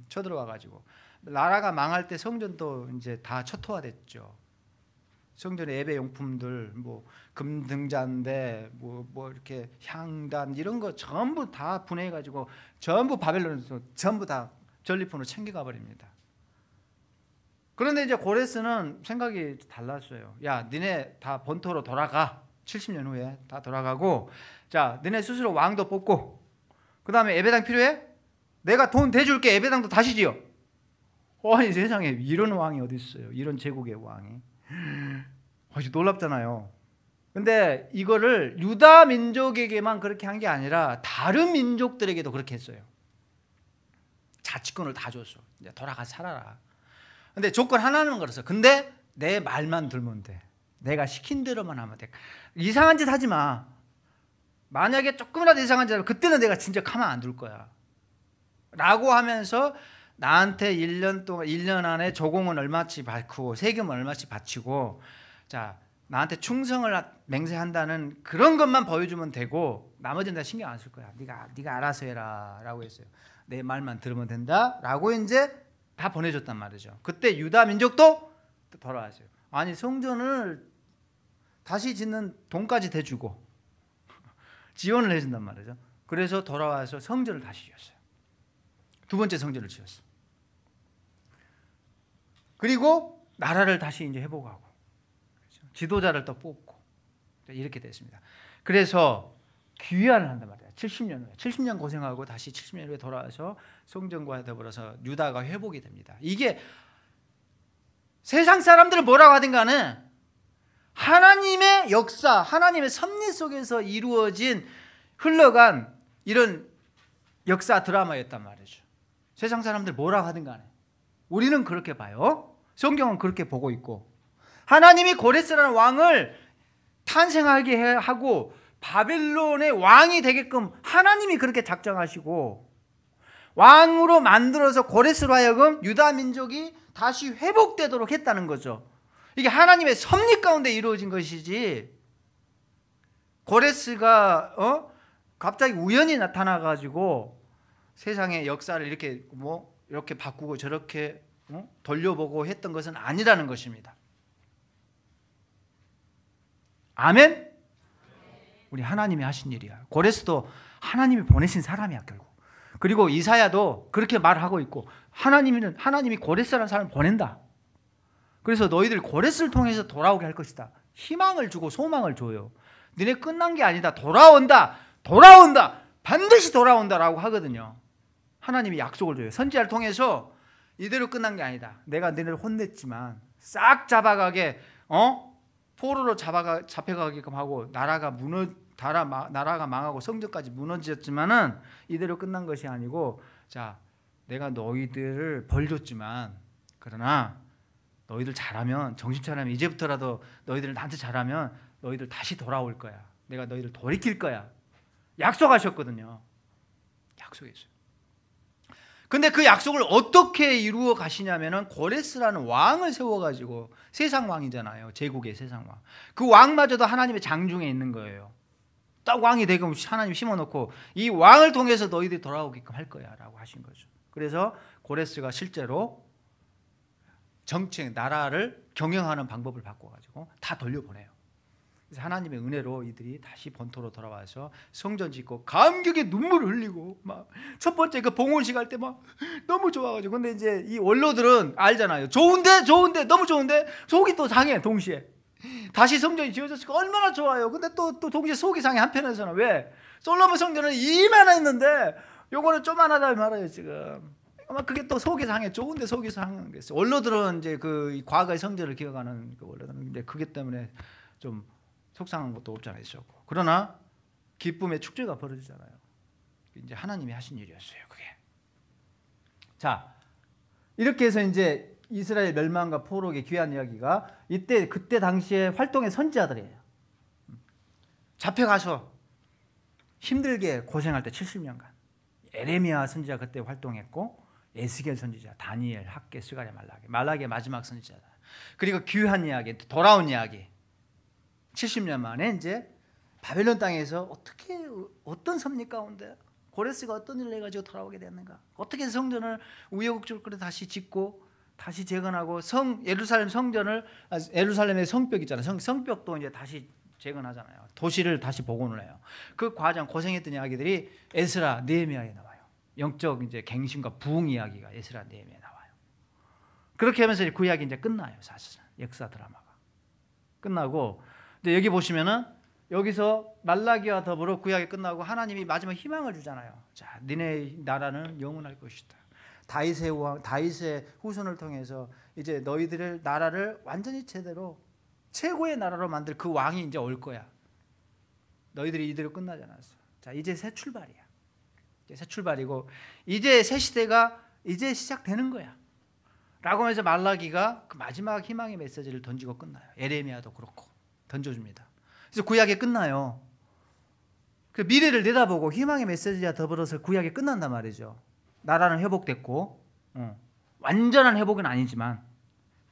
쳐들어와 가지고 나라가 망할 때 성전도 이제 다 초토화됐죠. 성전의 예배 용품들 뭐 금등잔대 뭐 이렇게 향단 이런 거 전부 다 분해해 가지고 전부 바벨론에서 전부 다 전리품으로 챙겨가 버립니다. 그런데 이제 고레스는 생각이 달랐어요. 야, 니네 다 본토로 돌아가. 70년 후에 다 돌아가고 자, 니네 스스로 왕도 뽑고 그 다음에 예배당 필요해? 내가 돈 대줄게. 예배당도 다시 지어. 아니 세상에 이런 왕이 어디 있어요. 이런 제국의 왕이. 아주 놀랍잖아요. 근데 이거를 유다 민족에게만 그렇게 한 게 아니라 다른 민족들에게도 그렇게 했어요. 자치권을 다 줬어. 이제 돌아가 살아라. 근데 조건 하나는 그랬어. 근데 내 말만 들면 돼. 내가 시킨 대로만 하면 돼. 이상한 짓 하지 마. 만약에 조금이라도 이상한 짓 하면 그때는 내가 진짜 가만 안 둘 거야. 라고 하면서 나한테 1년 안에 조공은 얼마치 받고 세금은 얼마치 바치고 자 나한테 충성을 맹세한다는 그런 것만 보여주면 되고 나머지는 다 신경 안 쓸 거야. 네가 알아서 해라 라고 했어요. 내 말만 들으면 된다 라고 이제 다 보내줬단 말이죠. 그때 유다 민족도 돌아왔어요. 아니 성전을 다시 짓는 돈까지 대주고 지원을 해준단 말이죠. 그래서 돌아와서 성전을 다시 지었어요. 두 번째 성전을 지었어요. 그리고 나라를 다시 이제 회복하고 그렇죠? 지도자를 또 뽑고 이렇게 됐습니다. 그래서 귀환을 한단 말이에요. 70년 후에 70년 고생하고 다시 70년 후에 돌아와서 성전과 더불어서 유다가 회복이 됩니다. 이게 세상 사람들은 뭐라고 하든 간에 하나님의 역사, 하나님의 섭리 속에서 이루어진 흘러간 이런 역사 드라마였단 말이죠. 세상 사람들 뭐라고 하든 간에 우리는 그렇게 봐요. 성경은 그렇게 보고 있고 하나님이 고레스라는 왕을 탄생하게 하고 바벨론의 왕이 되게끔 하나님이 그렇게 작정하시고 왕으로 만들어서 고레스로 하여금 유다 민족이 다시 회복되도록 했다는 거죠. 이게 하나님의 섭리 가운데 이루어진 것이지, 고레스가 갑자기 우연히 나타나 가지고 세상의 역사를 이렇게 바꾸고 저렇게 돌려보고 했던 것은 아니라는 것입니다. 아멘? 우리 하나님이 하신 일이야. 고레스도 하나님이 보내신 사람이야, 결국. 그리고 이사야도 그렇게 말하고 있고, 하나님이 고레스라는 사람을 보낸다. 그래서 너희들 고레스를 통해서 돌아오게 할 것이다. 희망을 주고 소망을 줘요. 너네 끝난 게 아니다. 돌아온다. 반드시 돌아온다라고 하거든요. 하나님이 약속을 줘요. 선지자를 통해서 이대로 끝난 게 아니다. 내가 너네를 혼냈지만 싹 잡아가게, 포로로 잡혀가게끔 하고 나라가 망하고 성전까지 무너졌지만은 이대로 끝난 것이 아니고, 자, 내가 너희들을 벌 줬지만, 그러나 너희들 잘하면, 정신 차리면, 이제부터라도 너희들 나한테 잘하면 너희들 다시 돌아올 거야. 내가 너희들 돌이킬 거야. 약속하셨거든요. 약속했어요. 근데 그 약속을 어떻게 이루어 가시냐면은 고레스라는 왕을 세워가지고, 세상 왕이잖아요. 제국의 세상 왕. 그 왕마저도 하나님의 장중에 있는 거예요. 딱 왕이 되게 하나님 심어놓고 이 왕을 통해서 너희들이 돌아오게끔 할 거야 라고 하신 거죠. 그래서 고레스가 실제로 정책, 나라를 경영하는 방법을 바꿔가지고 다 돌려보내요. 그래서 하나님의 은혜로 이들이 다시 본토로 돌아와서 성전 짓고 감격의 눈물을 흘리고, 막 첫 번째 그 봉헌식 할 때 막 너무 좋아가지고. 근데 이제 이 원로들은 알잖아요. 좋은데 너무 좋은데 속이 또 상해. 동시에 다시 성전이 지어졌으니까 얼마나 좋아요. 근데 또 동시에 속이 상해. 한편에서는 왜 솔로몬 성전은 이만했는데 요거는 쪼만하다 말아요 지금. 아마 그게 또 속이 상해. 좋은데 속이 상한 게 있어요. 원로들은 이제 그 과거의 성전을 기억하는 그 원로들은 이제 그게 때문에 좀 속상한 것도 없지 않아 있었고, 그러나 기쁨의 축제가 벌어지잖아요. 이제 하나님이 하신 일이었어요, 그게. 자, 이렇게 해서 이제 이스라엘 멸망과 포로의 귀한 이야기가 그때 당시에 활동의 선지자들이에요. 잡혀가서 힘들게 고생할 때 70년간 에레미야 선지자 그때 활동했고, 에스겔 선지자, 다니엘, 학개, 스가랴, 말라기의 마지막 선지자다. 그리고 귀한 이야기, 돌아온 이야기. 70년 만에 이제 바벨론 땅에서 어떤 섭리 가운데 고레스가 어떤 일을 해가지고 돌아오게 됐는가, 어떻게 성전을 우여곡절을 다시 짓고 다시 재건하고, 예루살렘의 성벽 있잖아요. 성벽도 이제 다시 재건하잖아요. 도시를 다시 복원을 해요. 그 과정, 고생했던 이야기들이 에스라, 느헤미야에 나와요. 영적 이제 갱신과 부흥 이야기가 에스라, 느헤미야에 나와요. 그렇게 하면서 그 이야기 이제 끝나요. 사실은 역사 드라마가 끝나고, 근데 여기 보시면은 여기서 말라기와 더불어 구약이 끝나고 하나님이 마지막 희망을 주잖아요. 자, 니네 나라는 영원할 것이다. 다윗의 후손을 통해서 이제 너희들의 나라를 완전히 제대로 최고의 나라로 만들 그 왕이 이제 올 거야. 너희들이 이대로 끝나지 않았어. 자, 이제 새 출발이야. 이제 새 출발이고, 이제 새 시대가 이제 시작되는 거야. 라고 하면서 말라기가 그 마지막 희망의 메시지를 던지고 끝나요. 에레미야도 그렇고 던져줍니다. 그래서 구약이 끝나요. 그 미래를 내다보고 희망의 메시지와 더불어서 구약이 끝난단 말이죠. 나라는 회복됐고, 완전한 회복은 아니지만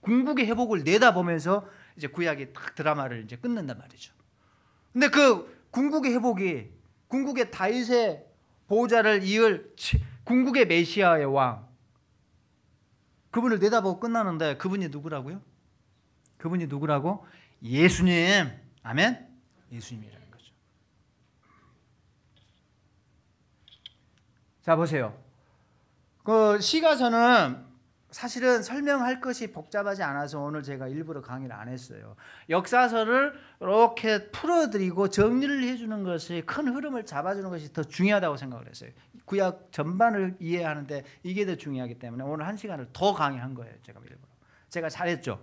궁극의 회복을 내다보면서 이제 구약이 딱 드라마를 이제 끝낸단 말이죠. 근데 그 궁극의 회복이, 궁극의 다윗의 보호자를 이을 궁극의 메시아의 왕, 그분을 내다보고 끝나는데 그분이 누구라고요? 그분이 누구라고? 예수님. 아멘. 예수님이라는 거죠. 자, 보세요. 그 시가서는 사실은 설명할 것이 복잡하지 않아서 오늘 제가 일부러 강의를 안 했어요. 역사서를 이렇게 풀어드리고 정리를 해주는 것이, 큰 흐름을 잡아주는 것이 더 중요하다고 생각을 했어요. 구약 전반을 이해하는데 이게 더 중요하기 때문에 오늘 1시간을 더 강의한 거예요. 제가 잘했죠.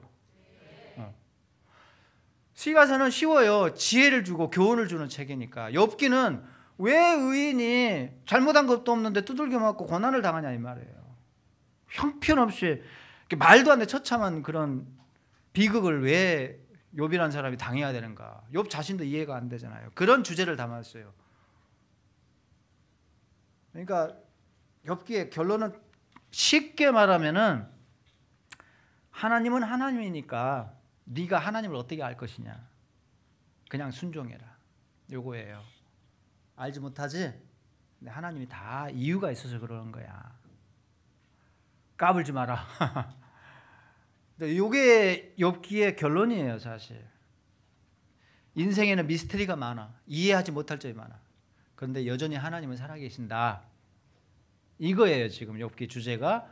시가서는 쉬워요. 지혜를 주고 교훈을 주는 책이니까. 욥기는 왜 의인이 잘못한 것도 없는데 두들겨 맞고 고난을 당하냐 이 말이에요. 형편없이 말도 안 돼 처참한 그런 비극을 왜 욥이라는 사람이 당해야 되는가. 욥 자신도 이해가 안 되잖아요. 그런 주제를 담았어요. 그러니까 욥기의 결론은 쉽게 말하면은 하나님은 하나님이니까 네가 하나님을 어떻게 알 것이냐. 그냥 순종해라. 요거예요. 알지 못하지? 근데 하나님이 다 이유가 있어서 그러는 거야. 까불지 마라. 요게 욥기의 결론이에요, 사실. 인생에는 미스터리가 많아. 이해하지 못할 점이 많아. 그런데 여전히 하나님은 살아계신다. 이거예요, 지금 욥기 주제가.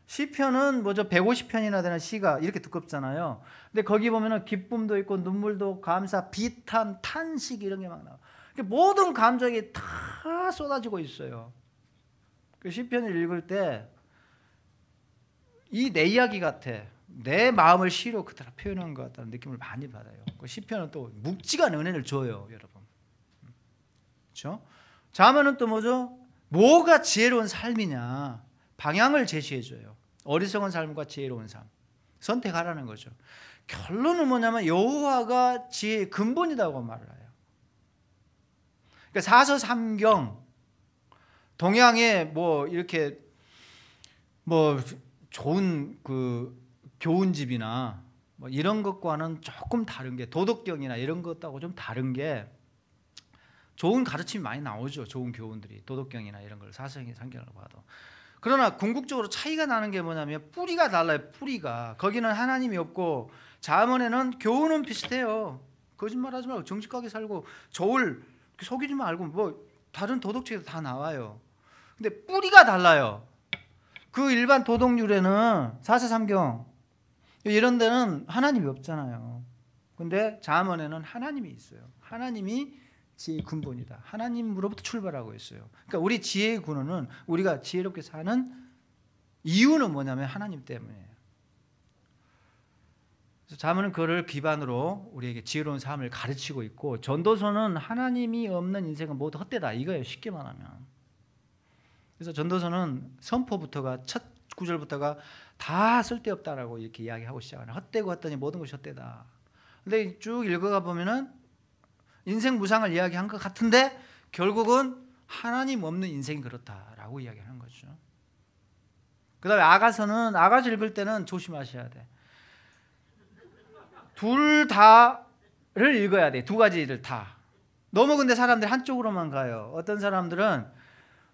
시편은 뭐죠? 150편이나 되는 시가 이렇게 두껍잖아요. 근데 거기 보면은 기쁨도 있고 눈물도 감사, 비탄, 탄식 이런 게 막 나와. 모든 감정이 다 쏟아지고 있어요. 그 시편을 읽을 때 이 내 이야기 같아. 내 마음을 시로 그대로 표현한 것 같다는 느낌을 많이 받아요. 그 시편은 또 묵직한 은혜를 줘요, 여러분. 그렇죠? 자문은 또 뭐죠? 뭐가 지혜로운 삶이냐? 방향을 제시해줘요. 어리석은 삶과 지혜로운 삶. 선택하라는 거죠. 결론은 뭐냐면 여호와가 지혜의 근본이라고 말을 해요. 그러니까 사서삼경, 동양의 뭐 이렇게 뭐 좋은 그 교훈집이나 뭐 이런 것과는 조금 다른 게, 도덕경이나 이런 것하고 좀 다른 게, 좋은 가르침이 많이 나오죠. 좋은 교훈들이 도덕경이나 이런 걸 사서삼경을 봐도. 그러나 궁극적으로 차이가 나는 게 뭐냐면 뿌리가 달라요. 뿌리가. 거기는 하나님이 없고 잠언에는 교훈은 비슷해요. 거짓말하지 말고 정직하게 살고 저울 속이지 말고 뭐 다른 도덕책에도 다 나와요. 근데 뿌리가 달라요. 그 일반 도덕률에는 사서삼경 이런 데는 하나님이 없잖아요. 근데 잠언에는 하나님이 있어요. 하나님이 지혜의 근본이다. 하나님으로부터 출발하고 있어요. 그러니까 우리 지혜의 근원은, 우리가 지혜롭게 사는 이유는 뭐냐면 하나님 때문이에요. 그래서 잠언은 그를 기반으로 우리에게 지혜로운 삶을 가르치고 있고, 전도서는 하나님이 없는 인생은 모두 헛되다 이거예요. 쉽게 말하면. 그래서 전도서는 선포부터가, 첫 구절부터가 다 쓸데없다라고 이렇게 이야기하고 시작하는, 헛되고 헛되니 모든 것이 헛되다. 근데 쭉 읽어가 보면은 인생 무상을 이야기한 것 같은데 결국은 하나님 없는 인생이 그렇다라고 이야기하는 거죠. 그 다음에 아가서는, 아가서 읽을 때는 조심하셔야 돼. 둘 다를 읽어야 돼. 두 가지를 다. 너무 근데 사람들이 한쪽으로만 가요. 어떤 사람들은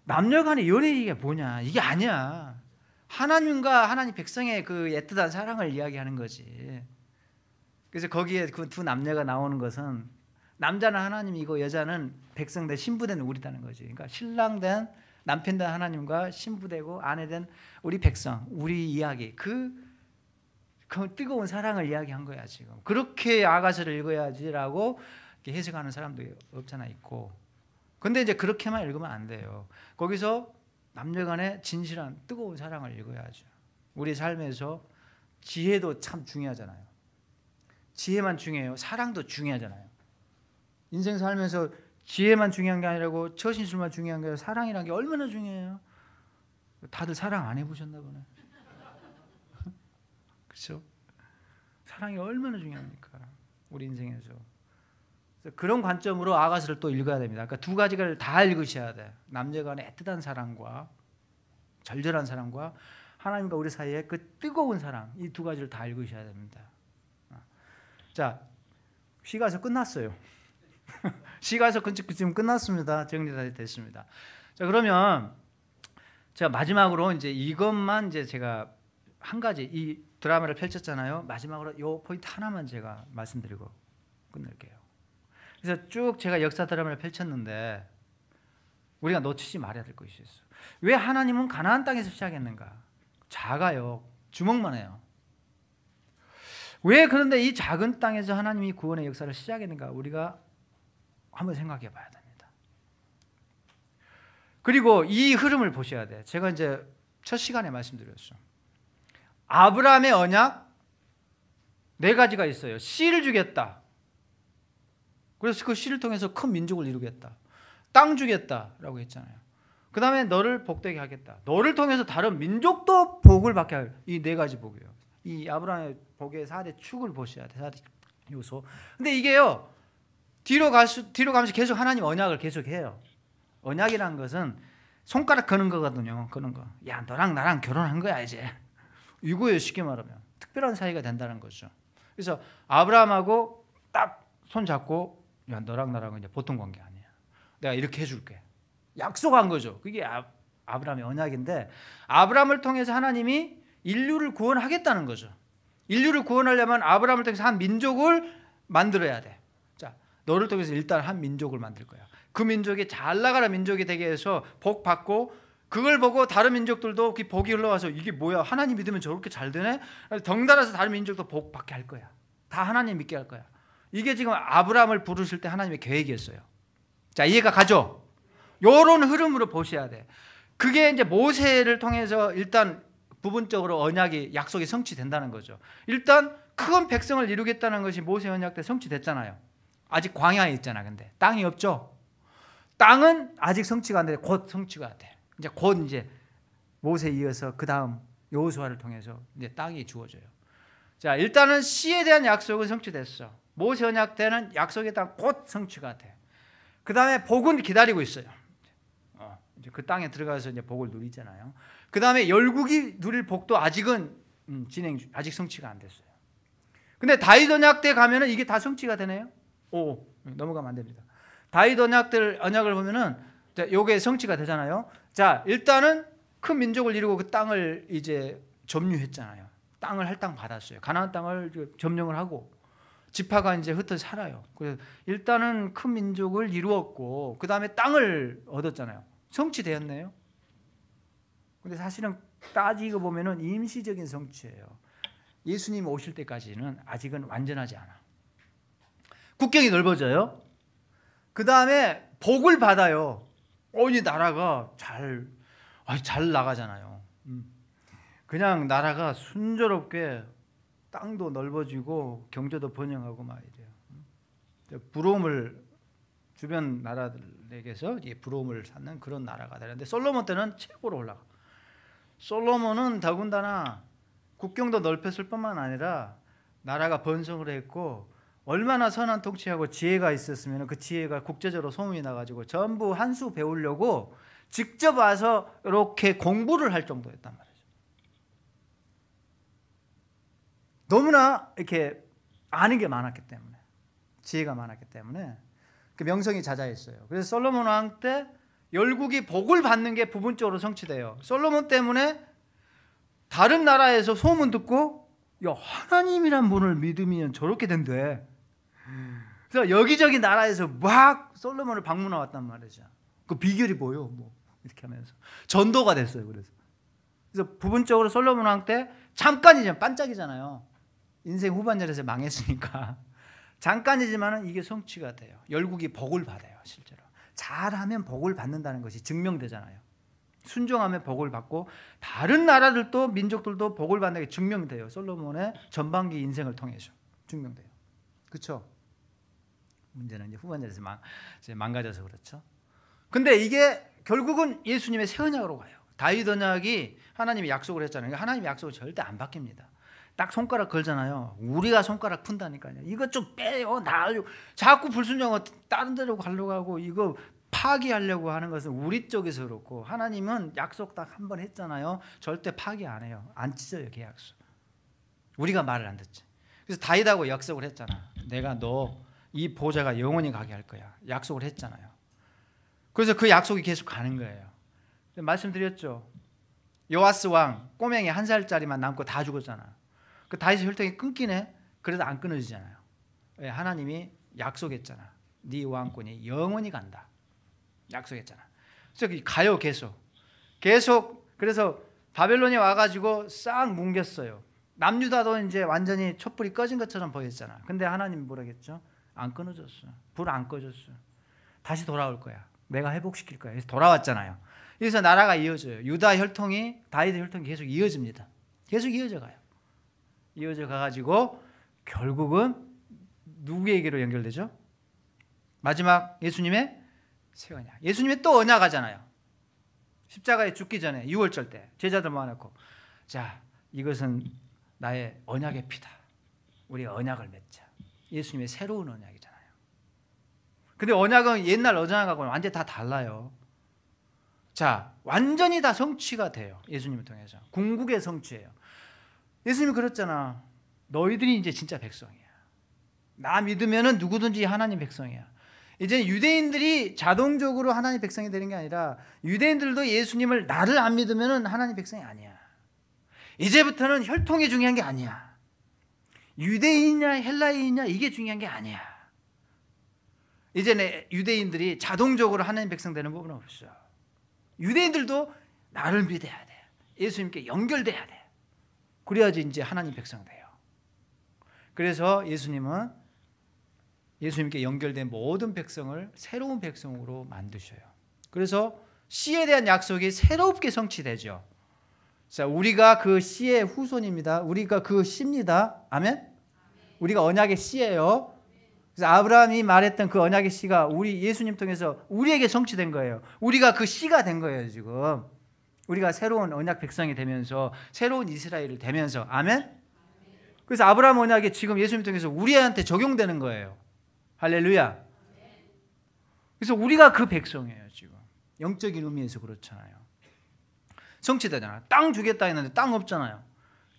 남녀 간의 연애 이게 뭐냐, 이게 아니야. 하나님과 하나님 백성의 그 애틋한 사랑을 이야기하는 거지. 그래서 거기에 그 두 남녀가 나오는 것은 남자는 하나님이고 여자는 백성된 신부된 우리다는 거지. 그러니까 신랑된 남편된 하나님과 신부되고 아내된 우리 백성, 우리 이야기, 그 뜨거운 사랑을 이야기한 거야 지금. 그렇게 아가서를 읽어야지라고 해석하는 사람도 없잖아 있고. 근데 이제 그렇게만 읽으면 안 돼요. 거기서 남녀간의 진실한 뜨거운 사랑을 읽어야죠. 우리 삶에서 지혜도 참 중요하잖아요. 지혜만 중요해요. 사랑도 중요하잖아요. 인생 살면서 지혜만 중요한 게 아니라고 처신술만 중요한 게 아니라 사랑이라는 게 얼마나 중요해요. 다들 사랑 안 해보셨나 보네. 그렇죠? 사랑이 얼마나 중요합니까? 우리 인생에서. 그래서 그런 관점으로 아가서를 또 읽어야 됩니다. 그러니까 두 가지를 다 읽으셔야 돼. 남녀 간의 애틋한 사랑과 절절한 사랑과 하나님과 우리 사이의 그 뜨거운 사랑, 이 두 가지를 다 읽으셔야 됩니다. 자, 시가서 끝났어요. 시가서 지금 끝났습니다. 정리가 됐습니다. 자, 그러면 제가 마지막으로 이제 이것만 이제 제가 한 가지, 이 드라마를 펼쳤잖아요. 마지막으로 이 포인트 하나만 제가 말씀드리고 끝낼게요. 그래서 쭉 제가 역사 드라마를 펼쳤는데 우리가 놓치지 말아야 될 것이 있어요. 왜 하나님은 가나안 땅에서 시작했는가? 작아요. 주먹만 해요. 왜 그런데 이 작은 땅에서 하나님이 구원의 역사를 시작했는가? 우리가 한번 생각해 봐야 됩니다. 그리고 이 흐름을 보셔야 돼. 제가 이제 첫 시간에 말씀드렸죠. 아브라함의 언약 4가지가 있어요. 씨를 주겠다. 그래서 그 씨를 통해서 큰 민족을 이루겠다. 땅 주겠다라고 했잖아요. 그 다음에 너를 복되게 하겠다. 너를 통해서 다른 민족도 복을 받게 할, 이 4가지 복이에요. 이 아브라함의 복의 4대 축을 보셔야 돼. 4대 요소. 근데 이게요, 뒤로 가면서 계속 하나님 언약을 계속해요. 언약이라는 것은 손가락 거는 거거든요. 거는 거. 야, 너랑 나랑 결혼한 거야 이제. 이거예요. 쉽게 말하면 특별한 사이가 된다는 거죠. 그래서 아브라함하고 딱 손 잡고, 야, 너랑 나랑은 이제 보통 관계 아니야. 내가 이렇게 해줄게. 약속한 거죠. 그게 아브라함의 언약인데, 아브라함을 통해서 하나님이 인류를 구원하겠다는 거죠. 인류를 구원하려면 아브라함을 통해서 한 민족을 만들어야 돼. 자, 너를 통해서 일단 한 민족을 만들 거야. 그 민족이 잘 나가라 민족이 되게 해서 복 받고, 그걸 보고 다른 민족들도 그 복이 흘러와서 이게 뭐야, 하나님 믿으면 저렇게 잘 되네, 덩달아서 다른 민족도 복 받게 할 거야. 다 하나님 믿게 할 거야. 이게 지금 아브라함을 부르실 때 하나님의 계획이었어요. 자, 이해가 가죠? 요런 흐름으로 보셔야 돼. 그게 이제 모세를 통해서 일단 부분적으로 언약이, 약속이 성취된다는 거죠. 일단 큰 백성을 이루겠다는 것이 모세 언약 때 성취됐잖아요. 아직 광야에 있잖아. 근데 땅이 없죠. 땅은 아직 성취가 안 돼. 곧 성취가 돼. 이제 곧 이제 모세 이어서 그 다음 여호수아를 통해서 이제 땅이 주어져요. 자, 일단은 씨에 대한 약속은 성취됐어. 모세 언약 때는 약속에 따라 곧 성취가 돼. 그 다음에 복은 기다리고 있어요. 이제 그 땅에 들어가서 이제 복을 누리잖아요. 그 다음에 열국이 누릴 복도 아직은 아직 성취가 안 됐어요. 근데 다윗 언약 때 가면은 이게 다 성취가 되네요. 넘어가면 안 됩니다. 다윗 언약을 보면은 요게 성취가 되잖아요. 자, 일단은 큰 민족을 이루고 그 땅을 이제 점유했잖아요. 땅을 할당 받았어요. 가나안 땅을 점령을 하고 지파가 이제 흩어져 살아요. 그래서 일단은 큰 민족을 이루었고, 그 다음에 땅을 얻었잖아요. 성취되었네요. 근데 사실은 따지고 보면은 임시적인 성취예요. 예수님 오실 때까지는 아직은 완전하지 않아. 국경이 넓어져요. 그 다음에 복을 받아요. 이 나라가 잘 나가잖아요. 그냥 나라가 순조롭게 땅도 넓어지고 경제도 번영하고 말이에요. 부러움을, 주변 나라들에게서 부러움을 찾는 그런 나라가 되는데, 솔로몬 때는 최고로 올라가. 솔로몬은 더군다나 국경도 넓혔을 뿐만 아니라 나라가 번성을 했고, 얼마나 선한 통치하고 지혜가 있었으면 그 지혜가 국제적으로 소문이 나가지고 전부 한 수 배우려고 직접 와서 이렇게 공부를 할 정도였단 말이죠. 너무나 이렇게 아는 게 많았기 때문에, 지혜가 많았기 때문에 그 명성이 자자했어요. 그래서 솔로몬 왕 때 열국이 복을 받는 게 부분적으로 성취돼요. 솔로몬 때문에 다른 나라에서 소문 듣고, 야, 하나님이란 분을 믿으면 저렇게 된대. 그래서 여기저기 나라에서 막 솔로몬을 방문해 왔단 말이죠. 그 비결이 뭐요? 뭐 이렇게 하면서 전도가 됐어요. 그래서 부분적으로 솔로몬 왕 때 잠깐이지만, 반짝이잖아요. 인생 후반전에서 망했으니까 잠깐이지만 이게 성취가 돼요. 열국이 복을 받아요. 실제로 잘하면 복을 받는다는 것이 증명되잖아요. 순종하면 복을 받고 다른 나라들도, 민족들도 복을 받는 게 증명돼요. 솔로몬의 전반기 인생을 통해서 증명돼요. 그렇죠? 문제는 이제 후반전에서 망가져서 그렇죠. 근데 이게 결국은 예수님의 새 언약으로 가요. 다윗 언약이 하나님이 약속을 했잖아요. 하나님의 약속은 절대 안 바뀝니다. 딱 손가락 걸잖아요. 우리가 손가락 푼다니까요. 이거 좀 빼요. 자꾸 불순종하고 다른 데로 가려고 하고 이거 파기하려고 하는 것은 우리 쪽에서 그렇고, 하나님은 약속 딱 한 번 했잖아요. 절대 파기 안 해요. 안 찢어요, 계약서. 우리가 말을 안 듣지. 그래서 다윗하고 약속을 했잖아. 내가 너 이 보좌가 영원히 가게 할 거야. 약속을 했잖아요. 그래서 그 약속이 계속 가는 거예요. 말씀드렸죠. 요아스 왕 꼬맹이 1살짜리만 남고 다 죽었잖아. 그 다윗의 혈통이 끊기네. 그래도 안 끊어지잖아요. 왜? 하나님이 약속했잖아. 네 왕권이 영원히 간다. 약속했잖아. 그래서 가요. 계속. 그래서 바벨론이 와가지고 싹 뭉겼어요. 남유다도 이제 완전히 촛불이 꺼진 것처럼 보였잖아. 근데 하나님이 뭐라겠죠? 안 끊어졌어. 불 안 꺼졌어. 다시 돌아올 거야. 내가 회복시킬 거야. 그래서 돌아왔잖아요. 그래서 나라가 이어져요. 유다 혈통이, 다윗의 혈통이 계속 이어집니다. 계속 이어져 가요. 이어져 가가지고 결국은 누구에게로 연결되죠? 마지막 예수님의 새 언약. 예수님의 또 언약하잖아요. 십자가에 죽기 전에 6월절 때 제자들 모아놓고, 자, 이것은 나의 언약의 피다. 우리 언약을 맺자. 예수님의 새로운 언약이잖아요. 근데 언약은 옛날 언약하고는 완전히 다 달라요. 자, 완전히 다 성취가 돼요. 예수님을 통해서. 궁극의 성취예요. 예수님이 그랬잖아. 너희들이 이제 진짜 백성이야. 나 믿으면은 누구든지 하나님 백성이야. 이제 유대인들이 자동적으로 하나님 백성이 되는 게 아니라 유대인들도 예수님을 나를 안 믿으면은 하나님 백성이 아니야. 이제부터는 혈통이 중요한 게 아니야. 유대인이냐 헬라인이냐 이게 중요한 게 아니야. 이제는 유대인들이 자동적으로 하나님 백성 되는 법은 없어. 유대인들도 나를 믿어야 돼. 예수님께 연결돼야 돼. 그래야지 이제 하나님 백성 돼요. 그래서 예수님은 예수님께 연결된 모든 백성을 새로운 백성으로 만드셔요. 그래서 씨에 대한 약속이 새롭게 성취되죠. 자, 우리가 그 씨의 후손입니다. 우리가 그 씨입니다. 아멘? 우리가 언약의 씨예요. 그래서 아브라함이 말했던 그 언약의 씨가 우리 예수님 통해서 우리에게 성취된 거예요. 우리가 그 씨가 된 거예요, 지금. 우리가 새로운 언약 백성이 되면서 새로운 이스라엘이 되면서. 아멘? 그래서 아브라함 언약이 지금 예수님 통해서 우리한테 적용되는 거예요. 할렐루야. 그래서 우리가 그 백성이에요, 지금. 영적인 의미에서 그렇잖아요. 성취되잖아요. 땅 주겠다 했는데 땅 없잖아요.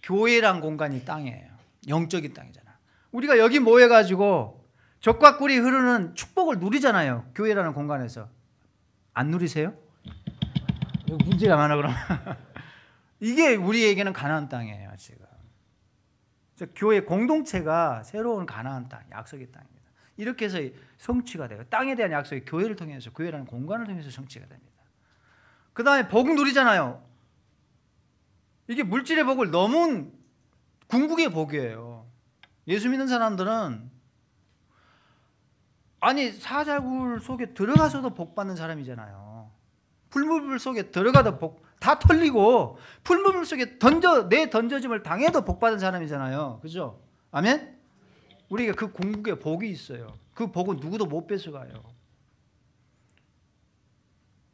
교회란 공간이 땅이에요. 영적인 땅이잖아. 우리가 여기 모여가지고 젖과 꿀이 흐르는 축복을 누리잖아요. 교회라는 공간에서. 안 누리세요? 문제가 많아 그럼. 이게 우리에게는 가나안 땅이에요, 지금. 교회 공동체가 새로운 가나안 땅, 약속의 땅입니다. 이렇게 해서 성취가 돼요. 땅에 대한 약속이 교회를 통해서, 교회라는 공간을 통해서 성취가 됩니다. 그 다음에 복 누리잖아요. 이게 물질의 복을 넘은 궁극의 복이에요. 예수 믿는 사람들은 아니 사자굴 속에 들어가서도 복 받는 사람이잖아요. 풀무불 속에 들어가도 복 다 털리고 풀무불 속에 내 던져짐을 당해도 복 받은 사람이잖아요. 그죠? 아멘? 우리가 그 궁극의 복이 있어요. 그 복은 누구도 못 뺏어가요.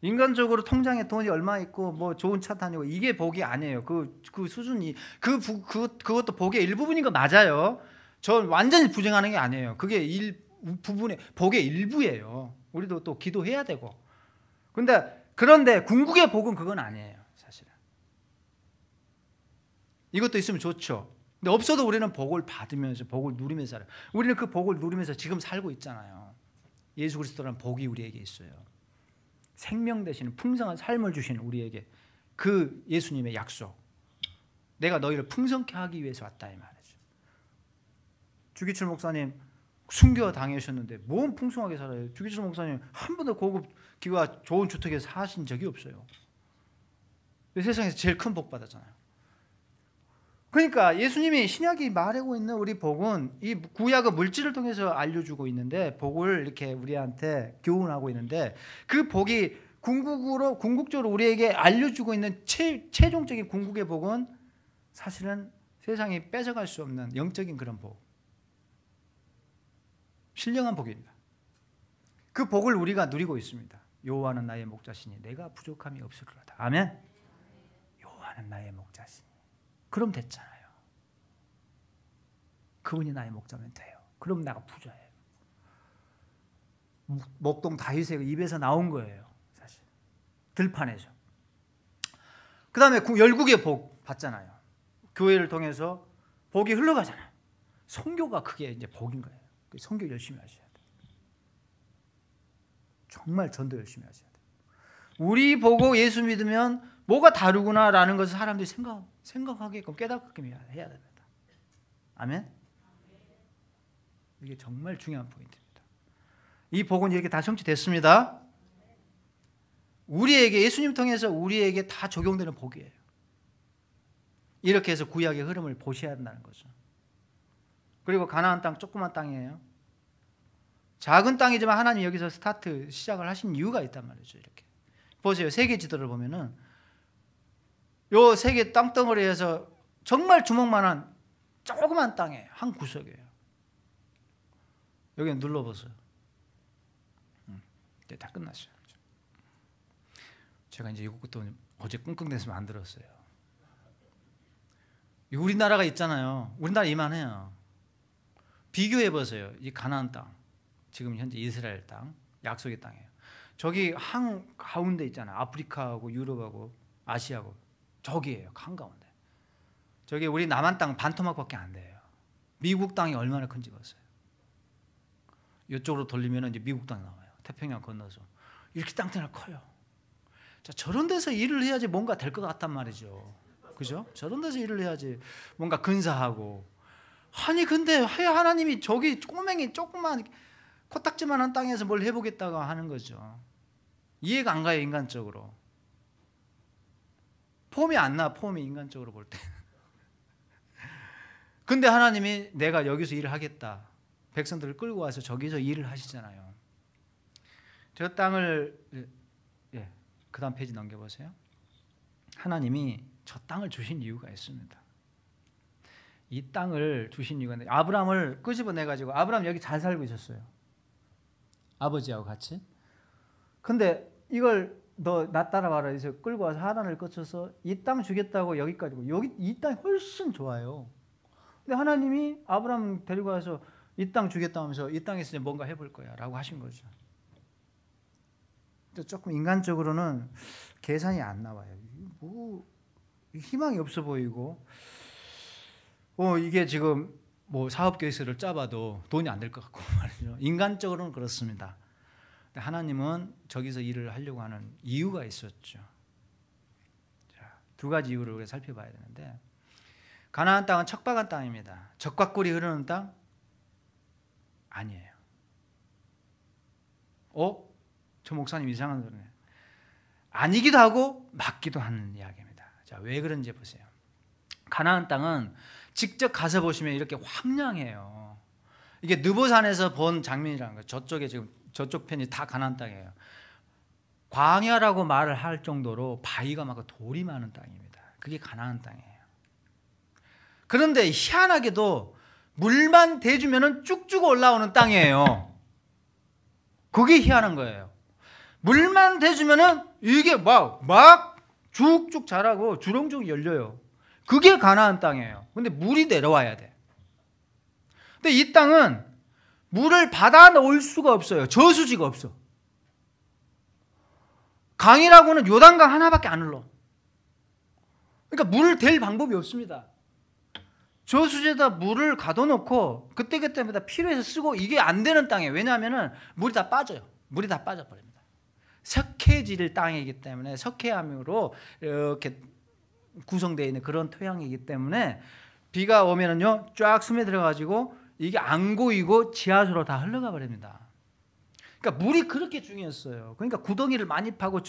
인간적으로 통장에 돈이 얼마 있고 뭐 좋은 차 다니고 이게 복이 아니에요. 그 수준이 그것도 복의 일부분인 거 맞아요. 전 완전히 부정하는 게 아니에요. 그게 부분의 복의 일부예요. 우리도 또 기도해야 되고. 그런데 궁극의 복은 그건 아니에요, 사실은. 이것도 있으면 좋죠. 근데 없어도 우리는 복을 받으면서 복을 누리면서 살아요. 우리는 그 복을 누리면서 지금 살고 있잖아요. 예수 그리스도라는 복이 우리에게 있어요. 생명 되시는 풍성한 삶을 주시는 우리에게 그 예수님의 약속. 내가 너희를 풍성케 하기 위해서 왔다 이 말이죠. 주기철 목사님 순교 당하셨는데 뭔 풍성하게 살아요. 주기철 목사님 한 번도 고급 기와 좋은 주택에서 사신 적이 없어요. 세상에서 제일 큰 복 받았잖아요. 그러니까 예수님이 신약이 말하고 있는 우리 복은 이 구약의 물질을 통해서 알려주고 있는데 복을 이렇게 우리한테 교훈하고 있는데 그 복이 궁극적으로 우리에게 알려주고 있는 최종적인 궁극의 복은 사실은 세상이 뺏어갈 수 없는 영적인 그런 복. 신령한 복입니다. 그 복을 우리가 누리고 있습니다. 여호와는 나의 목자시니 내가 부족함이 없으리로다. 아멘. 여호와는 나의 목자시니. 그럼 됐잖아요. 그분이 나의 목자면 돼요. 그럼 내가 부자예요. 목동 다윗의 입에서 나온 거예요, 사실. 들판에서. 그 다음에 열국의 복 받잖아요. 교회를 통해서 복이 흘러가잖아요. 선교가 그게 이제 복인 거예요. 선교 열심히 하셔야 돼요. 정말 전도 열심히 하셔야 돼요. 우리 보고 예수 믿으면 뭐가 다르구나라는 것을 사람들이 생각하게끔 깨닫게끔 해야 됩니다. 아멘? 이게 정말 중요한 포인트입니다. 이 복은 이렇게 다 성취됐습니다. 우리에게 예수님 통해서 우리에게 다 적용되는 복이에요. 이렇게 해서 구약의 흐름을 보셔야 한다는 거죠. 그리고 가나안 땅 조그만 땅이에요. 작은 땅이지만 하나님 여기서 시작을 하신 이유가 있단 말이죠. 이렇게 보세요. 세계 지도를 보면은 요 세계 땅덩어리에서 정말 주먹만한 조그만 땅에 한 구석이에요. 여기 눌러보세요. 네, 다 끝났어요. 제가 이제 이것도 어제 끙끙대서 만들었어요. 우리나라가 있잖아요. 우리나라 이만해요. 비교해 보세요. 이 가나안 땅, 지금 현재 이스라엘 땅, 약속의 땅이에요. 저기 한 가운데 있잖아요. 아프리카하고 유럽하고 아시아하고 저기예요. 한 가운데. 저기 우리 남한 땅 반토막밖에 안 돼요. 미국 땅이 얼마나 큰지 보세요. 이쪽으로 돌리면 이제 미국 땅 나와요. 태평양 건너서 이렇게 땅덩이가 커요. 자, 저런 데서 일을 해야지 뭔가 될 것 같단 말이죠. 그죠? 저런 데서 일을 해야지 뭔가 근사하고. 아니 근데 하나님이 저기 꼬맹이 조그만 코딱지만한 땅에서 뭘 해보겠다고 하는 거죠. 이해가 안 가요, 인간적으로. 폼이 안 나, 폼이 인간적으로 볼 때. 근데 하나님이 내가 여기서 일을 하겠다. 백성들을 끌고 와서 저기서 일을 하시잖아요. 저 땅을, 그 다음 페이지 넘겨보세요. 하나님이 저 땅을 주신 이유가 있습니다. 이 땅을 주신 이유가 있는데, 아브라함을 끄집어내가지고, 아브라함 여기 잘 살고 있었어요. 아버지하고 같이. 근데 이걸 너 나 따라와라 해서 끌고 와서 하란을 거쳐서 이 땅 주겠다고 여기까지 오고, 여기 이 땅이 훨씬 좋아요. 근데 하나님이 아브라함 데리고 와서 이 땅 주겠다 하면서 이 땅에서 이제 뭔가 해볼 거야 라고 하신 거죠. 조금 인간적으로는 계산이 안 나와요. 뭐 희망이 없어 보이고, 이게 지금 뭐 사업 계획서를 짜봐도 돈이 안 될 것 같고 말이죠. 인간적으로는 그렇습니다. 근데 하나님은 저기서 일을 하려고 하는 이유가 있었죠. 자, 두 가지 이유를 우리가 살펴봐야 되는데, 가나안 땅은 척박한 땅입니다. 적과 꿀이 흐르는 땅 아니에요. 저 목사님 이상한 소리네. 아니기도 하고 맞기도 하는 이야기입니다. 자, 왜 그런지 보세요. 가나안 땅은 직접 가서 보시면 이렇게 황량해요. 이게 느보산에서 본 장면이라는 거예요. 저쪽에 지금 저쪽 편이 다 가나안 땅이에요. 광야라고 말을 할 정도로 바위가 많고 돌이 많은 땅입니다. 그게 가나안 땅이에요. 그런데 희한하게도 물만 대주면은 쭉쭉 올라오는 땅이에요. 그게 희한한 거예요. 물만 대주면은 이게 막 쭉쭉 자라고 주렁주렁 열려요. 그게 가나안 땅이에요. 근데 물이 내려와야 돼. 근데 이 땅은 물을 받아 넣을 수가 없어요. 저수지가 없어. 강이라고는 요단강 하나밖에 안 흘러. 그러니까 물을 댈 방법이 없습니다. 저수지에다 물을 가둬놓고 그때그때마다 필요해서 쓰고, 이게 안 되는 땅이에요. 왜냐하면 물이 다 빠져요. 물이 다 빠져버립니다. 석회질 땅이기 때문에, 석회암으로 이렇게 구성되어 있는 그런 토양이기 때문에 비가 오면은요 쫙 스며들어가지고 이게 안 고이고 지하수로 다 흘러가 버립니다. 그러니까 물이 그렇게 중요했어요. 그러니까 구덩이를 많이 파고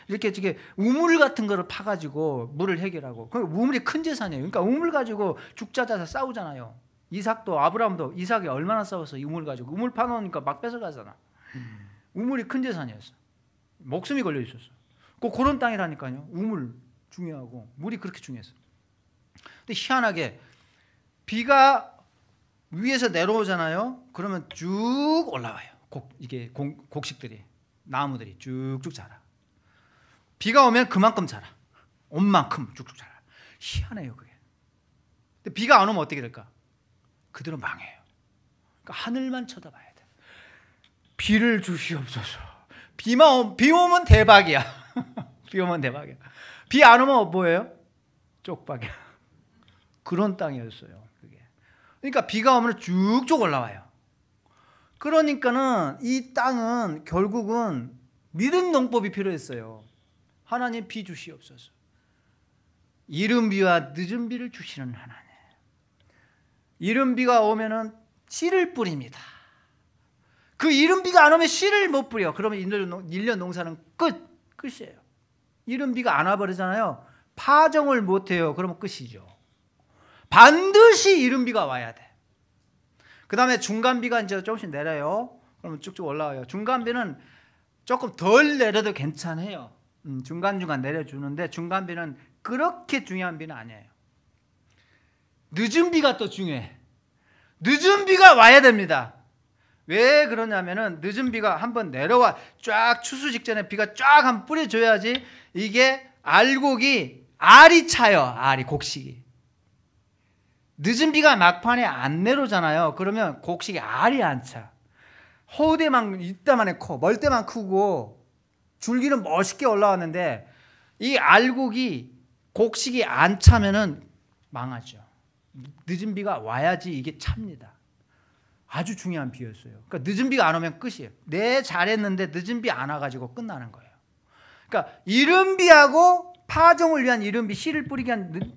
이렇게 우물 같은 거를 파가지고 물을 해결하고. 그러니까 우물이 큰 재산이에요. 그러니까 우물 가지고 죽자자서 싸우잖아요. 이삭도 아브라함도 이삭이 얼마나 싸웠어. 이 우물 가지고. 우물 파놓으니까 막 뺏어가잖아. 우물이 큰 재산이었어. 목숨이 걸려 있었어. 꼭 그런 땅이라니까요. 우물 중요하고 물이 그렇게 중요했어. 근데 희한하게 비가 위에서 내려오잖아요. 그러면 쭉 올라와요. 이게 곡식들이, 나무들이 쭉쭉 자라. 비가 오면 그만큼 자라. 온 만큼 쭉쭉 자라. 희한해요, 그게. 근데 비가 안 오면 어떻게 될까? 그대로 망해요. 그러니까 하늘만 쳐다봐야 돼. 비를 주시옵소서. 비 오면 대박이야. 비 오면 대박이야. 비 안 오면 뭐예요? 쪽박이야. 그런 땅이었어요, 그게. 그러니까 비가 오면 쭉쭉 올라와요. 그러니까는 이 땅은 결국은 믿음 농법이 필요했어요. 하나님 비 주시옵소서. 이른 비와 늦은 비를 주시는 하나님. 이른 비가 오면은 씨를 뿌립니다. 그 이른 비가 안 오면 씨를 못 뿌려. 그러면 1년 농사는 끝이에요. 이른 비가 안 와버리잖아요. 파종을 못 해요. 그러면 끝이죠. 반드시 이른 비가 와야 돼. 그 다음에 중간비가 이제 조금씩 내려요. 그러면 쭉쭉 올라와요. 중간비는 조금 덜 내려도 괜찮아요. 중간중간 내려주는데 중간비는 그렇게 중요한 비는 아니에요. 늦은 비가 또 중요해. 늦은 비가 와야 됩니다. 왜 그러냐면은 늦은 비가 한번 내려와 쫙 추수 직전에 비가 쫙 한번 뿌려줘야지 이게 알곡이 알이 차요. 알이 곡식이. 늦은 비가 막판에 안 내려오잖아요. 그러면 곡식이 알이 안 차. 허우대만 이따만해 커. 멀때만 크고 줄기는 멋있게 올라왔는데 이 알곡이 곡식이 안 차면은 망하죠. 늦은 비가 와야지 이게 찹니다. 아주 중요한 비였어요. 그러니까 늦은 비가 안 오면 끝이에요. 잘했는데 늦은 비 안 와가지고 끝나는 거예요. 그러니까 이른 비하고 파종을 위한 이른 비, 씨를 뿌리기 위한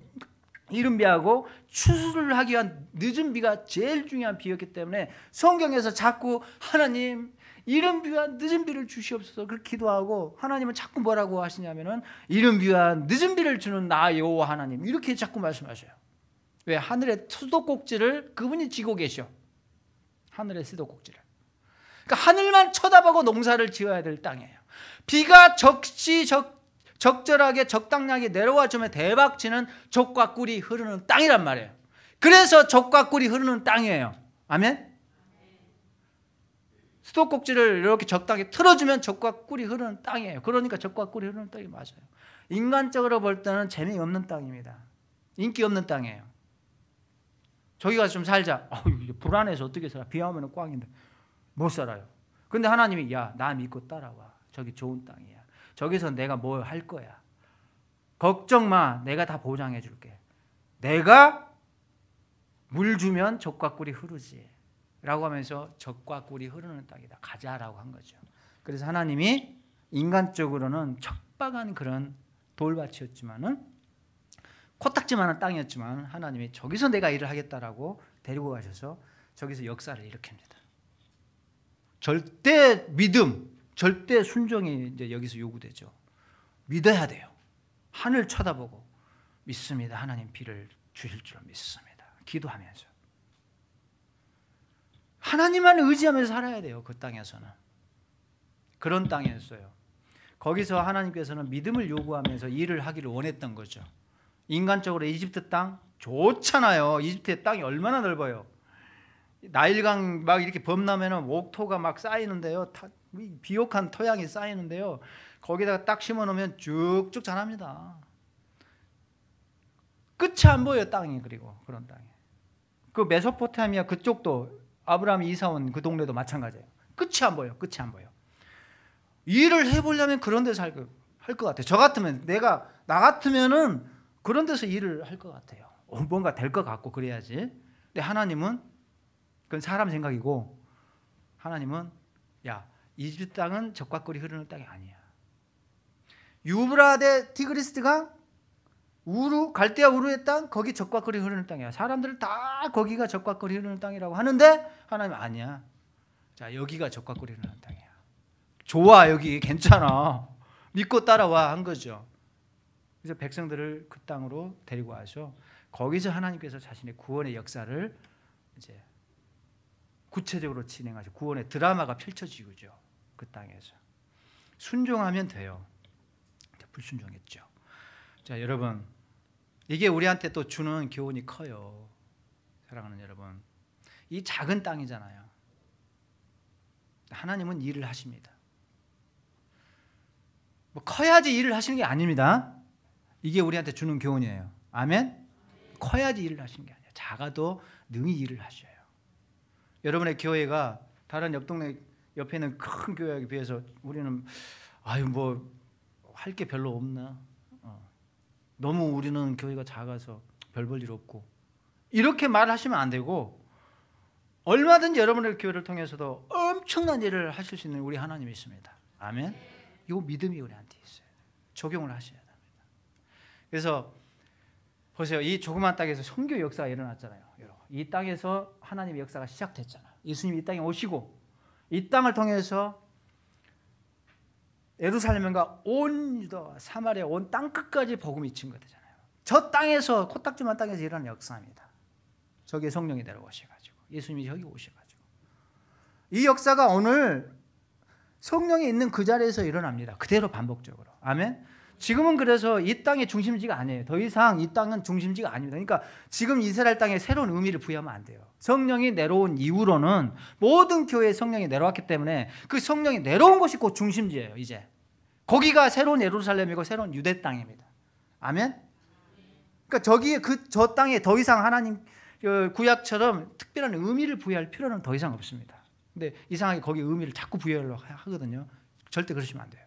이른 비하고 추수를 하기 위한 늦은 비가 제일 중요한 비였기 때문에 성경에서 자꾸 하나님 이른 비와 늦은 비를 주시옵소서 그렇게 기도하고 하나님은 자꾸 뭐라고 하시냐면은 이른 비와 늦은 비를 주는 나 여호와 하나님 이렇게 자꾸 말씀하셔요. 왜? 하늘의 수도꼭지를 그분이 지고 계셔. 하늘의 수도꼭지를. 그러니까 하늘만 쳐다보고 농사를 지어야 될 땅이에요. 비가 적절하게 적당량이 내려와 주면 대박 치는 젖과 꿀이 흐르는 땅이란 말이에요. 그래서 젖과 꿀이 흐르는 땅이에요. 아멘? 수도꼭지를 이렇게 적당히 틀어주면 젖과 꿀이 흐르는 땅이에요. 그러니까 젖과 꿀이 흐르는 땅이 맞아요. 인간적으로 볼 때는 재미없는 땅입니다. 인기 없는 땅이에요. 저기 가서 좀 살자. 불안해서 어떻게 살아? 비 오면 꽝인데 못 살아요. 근데 하나님이 야, 나 믿고 따라와. 저기 좋은 땅이야. 저기서 내가 뭘 할 거야. 걱정 마. 내가 다 보장해 줄게. 내가 물 주면 젖과 꿀이 흐르지. 라고 하면서 젖과 꿀이 흐르는 땅이다. 가자라고 한 거죠. 그래서 하나님이 인간적으로는 척박한 그런 돌밭이었지만은 코딱지만한 땅이었지만 하나님이 저기서 내가 일을 하겠다라고 데리고 가셔서 저기서 역사를 일으킵니다. 절대 믿음, 절대 순종이 이제 여기서 요구되죠. 믿어야 돼요. 하늘 쳐다보고 믿습니다. 하나님 비를 주실 줄 믿습니다. 기도하면서 하나님만 의지하면서 살아야 돼요. 그 땅에서는 그런 땅이었어요. 거기서 하나님께서는 믿음을 요구하면서 일을 하기를 원했던 거죠. 인간적으로 이집트 땅 좋잖아요. 이집트의 땅이 얼마나 넓어요. 나일강 막 이렇게 범람하면 옥토가 막 쌓이는데요. 비옥한 토양이 쌓이는데요. 거기다가 딱 심어놓으면 쭉쭉 자랍니다. 끝이 안 보여요. 땅이. 그리고 그런 땅이. 그 메소포타미아 그쪽도 아브라함이 이사 온 그 동네도 마찬가지예요. 끝이 안 보여. 끝이 안 보여. 일을 해보려면 그런 데서 할 것 같아요. 저 같으면 나 같으면은 그런 데서 일을 할 것 같아요. 뭔가 될 것 같고 그래야지. 근데 하나님은 그건 사람 생각이고 하나님은 야 이집트 땅은 젖과 꿀이 흐르는 땅이 아니야. 유브라데 티그리스강 갈대아 우르의 땅 거기 젖과 꿀이 흐르는 땅이야. 사람들 다 거기가 젖과 꿀이 흐르는 땅이라고 하는데 하나님 아니야. 자 여기가 젖과 꿀이 흐르는 땅이야. 좋아 여기 괜찮아. 믿고 따라와 한 거죠. 그래서 백성들을 그 땅으로 데리고 와서 거기서 하나님께서 자신의 구원의 역사를 이제 구체적으로 진행하죠. 구원의 드라마가 펼쳐지고죠. 그 땅에서 순종하면 돼요. 불순종했죠. 자 여러분 이게 우리한테 또 주는 교훈이 커요. 사랑하는 여러분 이 작은 땅이잖아요. 하나님은 일을 하십니다. 뭐 커야지 일을 하시는 게 아닙니다. 이게 우리한테 주는 교훈이에요. 아멘? 커야지 일을 하시는 게 아니에요. 작아도 능히 일을 하셔요. 여러분의 교회가 다른 옆 동네 옆에 있는 큰 교회에 비해서 우리는 뭐 할 게 별로 없나? 너무 우리는 교회가 작아서 별 볼 일 없고 이렇게 말하시면 안 되고 얼마든지 여러분의 교회를 통해서도 엄청난 일을 하실 수 있는 우리 하나님이 있습니다. 아멘? 이 믿음이 우리한테 있어요. 적용을 하셔야 됩니다. 그래서 보세요. 이 조그만 땅에서 선교 역사가 일어났잖아요. 이 땅에서 하나님의 역사가 시작됐잖아요. 예수님이 이 땅에 오시고 이 땅을 통해서 예루살렘과 온 유다, 사마리아, 온 땅끝까지 복음이 친 거잖아요. 저 땅에서 코딱지만 땅에서 일어난 역사입니다. 저기에 성령이 내려오셔가지고 예수님이 여기 오셔가지고 이 역사가 오늘 성령이 있는 그 자리에서 일어납니다. 그대로 반복적으로. 아멘. 지금은 그래서 이 땅의 중심지가 아니에요. 더 이상 이 땅은 중심지가 아닙니다. 그러니까 지금 이스라엘 땅에 새로운 의미를 부여하면 안 돼요. 성령이 내려온 이후로는 모든 교회에 성령이 내려왔기 때문에 그 성령이 내려온 곳이 곧 중심지예요. 이제 거기가 새로운 예루살렘이고 새로운 유대 땅입니다. 아멘. 그러니까 저 땅에 더 이상 하나님 구약처럼 특별한 의미를 부여할 필요는 더 이상 없습니다. 근데 이상하게 거기 의미를 자꾸 부여하려고 하거든요. 절대 그러시면 안 돼요.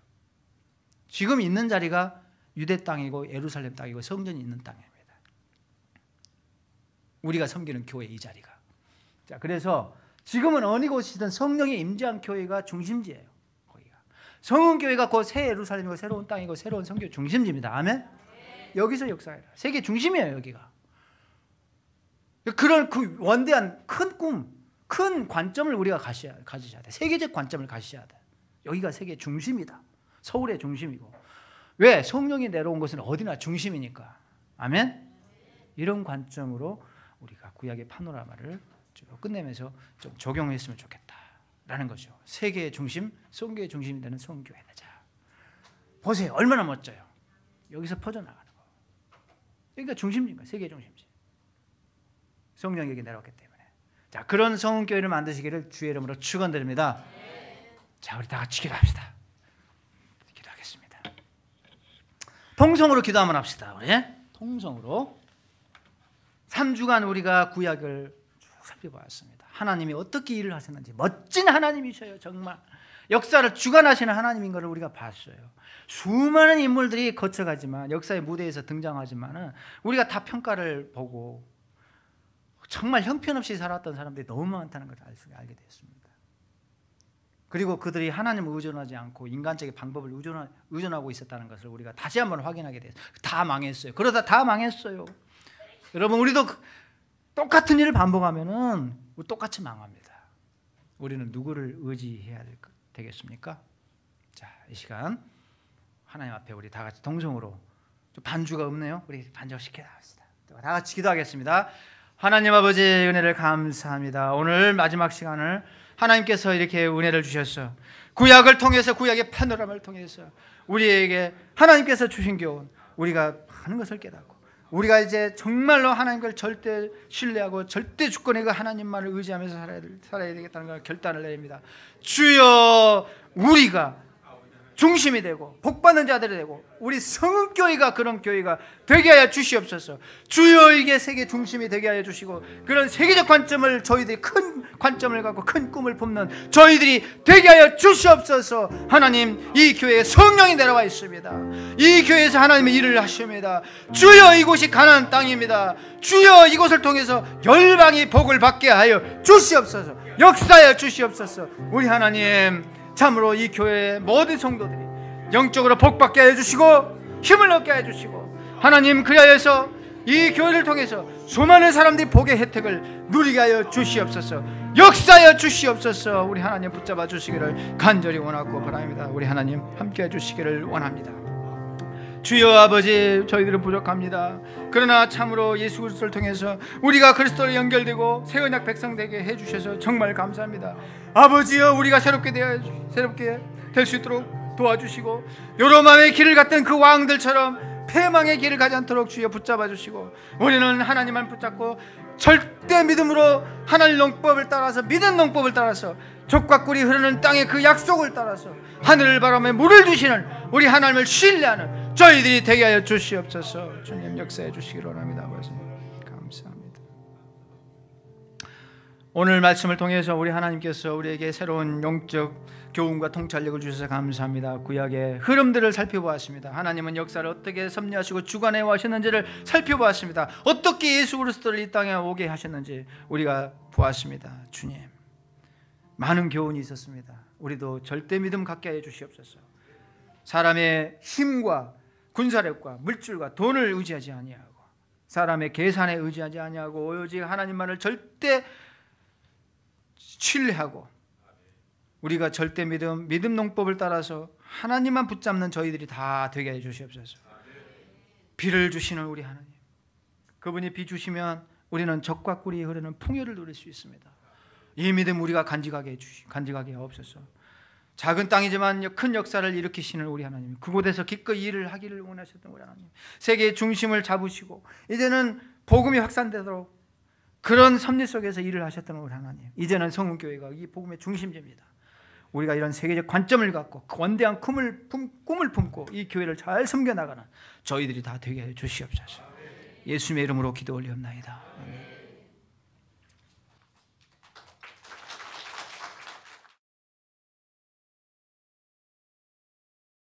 지금 있는 자리가 유대 땅이고 예루살렘 땅이고 성전이 있는 땅입니다. 우리가 섬기는 교회 이 자리가. 자, 그래서 지금은 어느 곳이든 성령이 임재한 교회가 중심지예요. 거기가. 성은교회가 곧 새 예루살렘이고 새로운 땅이고 새로운 성교 중심지입니다. 아멘. 여기서 역사해라. 세계 중심이에요, 여기가. 그런 그 원대한 큰 꿈, 큰 관점을 우리가 가지셔야 돼. 세계적 관점을 가지셔야 돼. 여기가 세계 중심이다. 서울의 중심이고. 왜? 성령이 내려온 것은 어디나 중심이니까. 아멘. 이런 관점으로 우리가 구약의 파노라마를 끝내면서 좀 적용했으면 좋겠다라는 거죠. 세계의 중심, 성교의 중심이 되는 성교회다. 자, 보세요. 얼마나 멋져요. 여기서 퍼져나가는 거. 여기가 중심인 거예요. 세계의 중심지. 성령이 여기 내려왔기 때문에. 자, 그런 성교회를 만드시기를 주의 이름으로 축원드립니다. 자, 우리 다 같이 기도합시다. 기도하겠습니다. 통성으로 기도 한번 합시다. 우리 통성으로 3주간 우리가 구약을 쭉 살펴보았습니다. 하나님이 어떻게 일을 하셨는지 멋진 하나님이셔요. 정말 역사를 주관하시는 하나님인 것을 우리가 봤어요. 수많은 인물들이 거쳐가지만 역사의 무대에서 등장하지만은 우리가 다 평가를 보고 정말 형편없이 살았던 사람들이 너무 많다는 것을 알게 됐습니다. 그리고 그들이 하나님을 의존하지 않고 인간적인 방법을 의존하고 있었다는 것을 우리가 다시 한번 확인하게 됐어요. 다 망했어요. 그러다 다 망했어요. 여러분, 우리도 똑같은 일을 반복하면은 똑같이 망합니다. 우리는 누구를 의지해야 되겠습니까? 자, 이 시간 하나님 앞에 우리 다 같이 동성으로, 좀 반주가 없네요. 우리 반주시켜야 합시다. 다 같이 기도하겠습니다. 하나님 아버지, 은혜를 감사합니다. 오늘 마지막 시간을 하나님께서 이렇게 은혜를 주셨어. 구약을 통해서, 구약의 파노라마를 통해서 우리에게 하나님께서 주신 교훈, 우리가 많은 것을 깨닫고 우리가 이제 정말로 하나님을 절대 신뢰하고 절대 주권의 그 하나님만을 의지하면서 살아야 되겠다는 걸 결단을 내립니다. 주여, 우리가 중심이 되고 복받는 자들이 되고 우리 성교회가 그런 교회가 되게 하여 주시옵소서. 주여, 이게 세계 중심이 되게 하여 주시고 그런 세계적 관점을, 저희들이 큰 관점을 갖고 큰 꿈을 품는 저희들이 되게 하여 주시옵소서. 하나님, 이 교회에 성령이 내려와 있습니다. 이 교회에서 하나님의 일을 하십니다. 주여, 이곳이 가나안 땅입니다. 주여, 이곳을 통해서 열방이 복을 받게 하여 주시옵소서. 역사하여 주시옵소서. 우리 하나님, 참으로 이 교회의 모든 성도들이 영적으로 복받게 해주시고 힘을 얻게 해주시고 하나님, 그리하여서 이 교회를 통해서 수많은 사람들이 복의 혜택을 누리게 하여 주시옵소서. 역사하여 주시옵소서. 우리 하나님 붙잡아 주시기를 간절히 원하고 바랍니다. 우리 하나님 함께 해주시기를 원합니다. 주여 아버지, 저희들은 부족합니다. 그러나 참으로 예수 그리스도를 통해서 우리가 그리스도로 연결되고 새 언약 백성 되게 해주셔서 정말 감사합니다. 아버지여, 우리가 새롭게 될 수 있도록 도와주시고 요로맘의 길을 갔던 그 왕들처럼 패망의 길을 가지 않도록 주여 붙잡아 주시고 우리는 하나님만 붙잡고 절대 믿음으로 하나님 농법을 따라서, 믿은 농법을 따라서 족과 꿀이 흐르는 땅의 그 약속을 따라서 하늘을 바라며 물을 주시는 우리 하나님을 신뢰하는 저희들이 되게 하여 주시옵소서. 주님, 역사해 주시기를 원합니다. 아버지, 감사합니다. 오늘 말씀을 통해서 우리 하나님께서 우리에게 새로운 영적 교훈과 통찰력을 주셔서 감사합니다. 구약의 흐름들을 살펴보았습니다. 하나님은 역사를 어떻게 섭리하시고 주관해 오셨는지를 살펴보았습니다. 어떻게 예수 그리스도를 이 땅에 오게 하셨는지 우리가 보았습니다. 주님, 많은 교훈이 있었습니다. 우리도 절대 믿음 갖게 해 주시옵소서. 사람의 힘과 군사력과 물질과 돈을 의지하지 아니하고 사람의 계산에 의지하지 아니하고 오직 하나님만을 절대 신뢰하고 우리가 절대 믿음 농법을 따라서 하나님만 붙잡는 저희들이 다 되게 해 주시옵소서. 비를 주시는 우리 하나님, 그분이 비 주시면 우리는 적과 꿀이 흐르는 풍요를 누릴 수 있습니다. 이 믿음 우리가 간직하게 하옵소서. 작은 땅이지만 큰 역사를 일으키시는 우리 하나님, 그곳에서 기꺼이 일을 하기를 원하셨던 우리 하나님, 세계의 중심을 잡으시고 이제는 복음이 확산되도록 그런 섭리 속에서 일을 하셨던 우리 하나님, 이제는 성은교회가 이 복음의 중심지입니다. 우리가 이런 세계적 관점을 갖고 원대한 꿈을 품고 이 교회를 잘 섬겨나가는 저희들이 다 되게 해 주시옵소서. 예수님의 이름으로 기도 올리옵나이다. 아멘.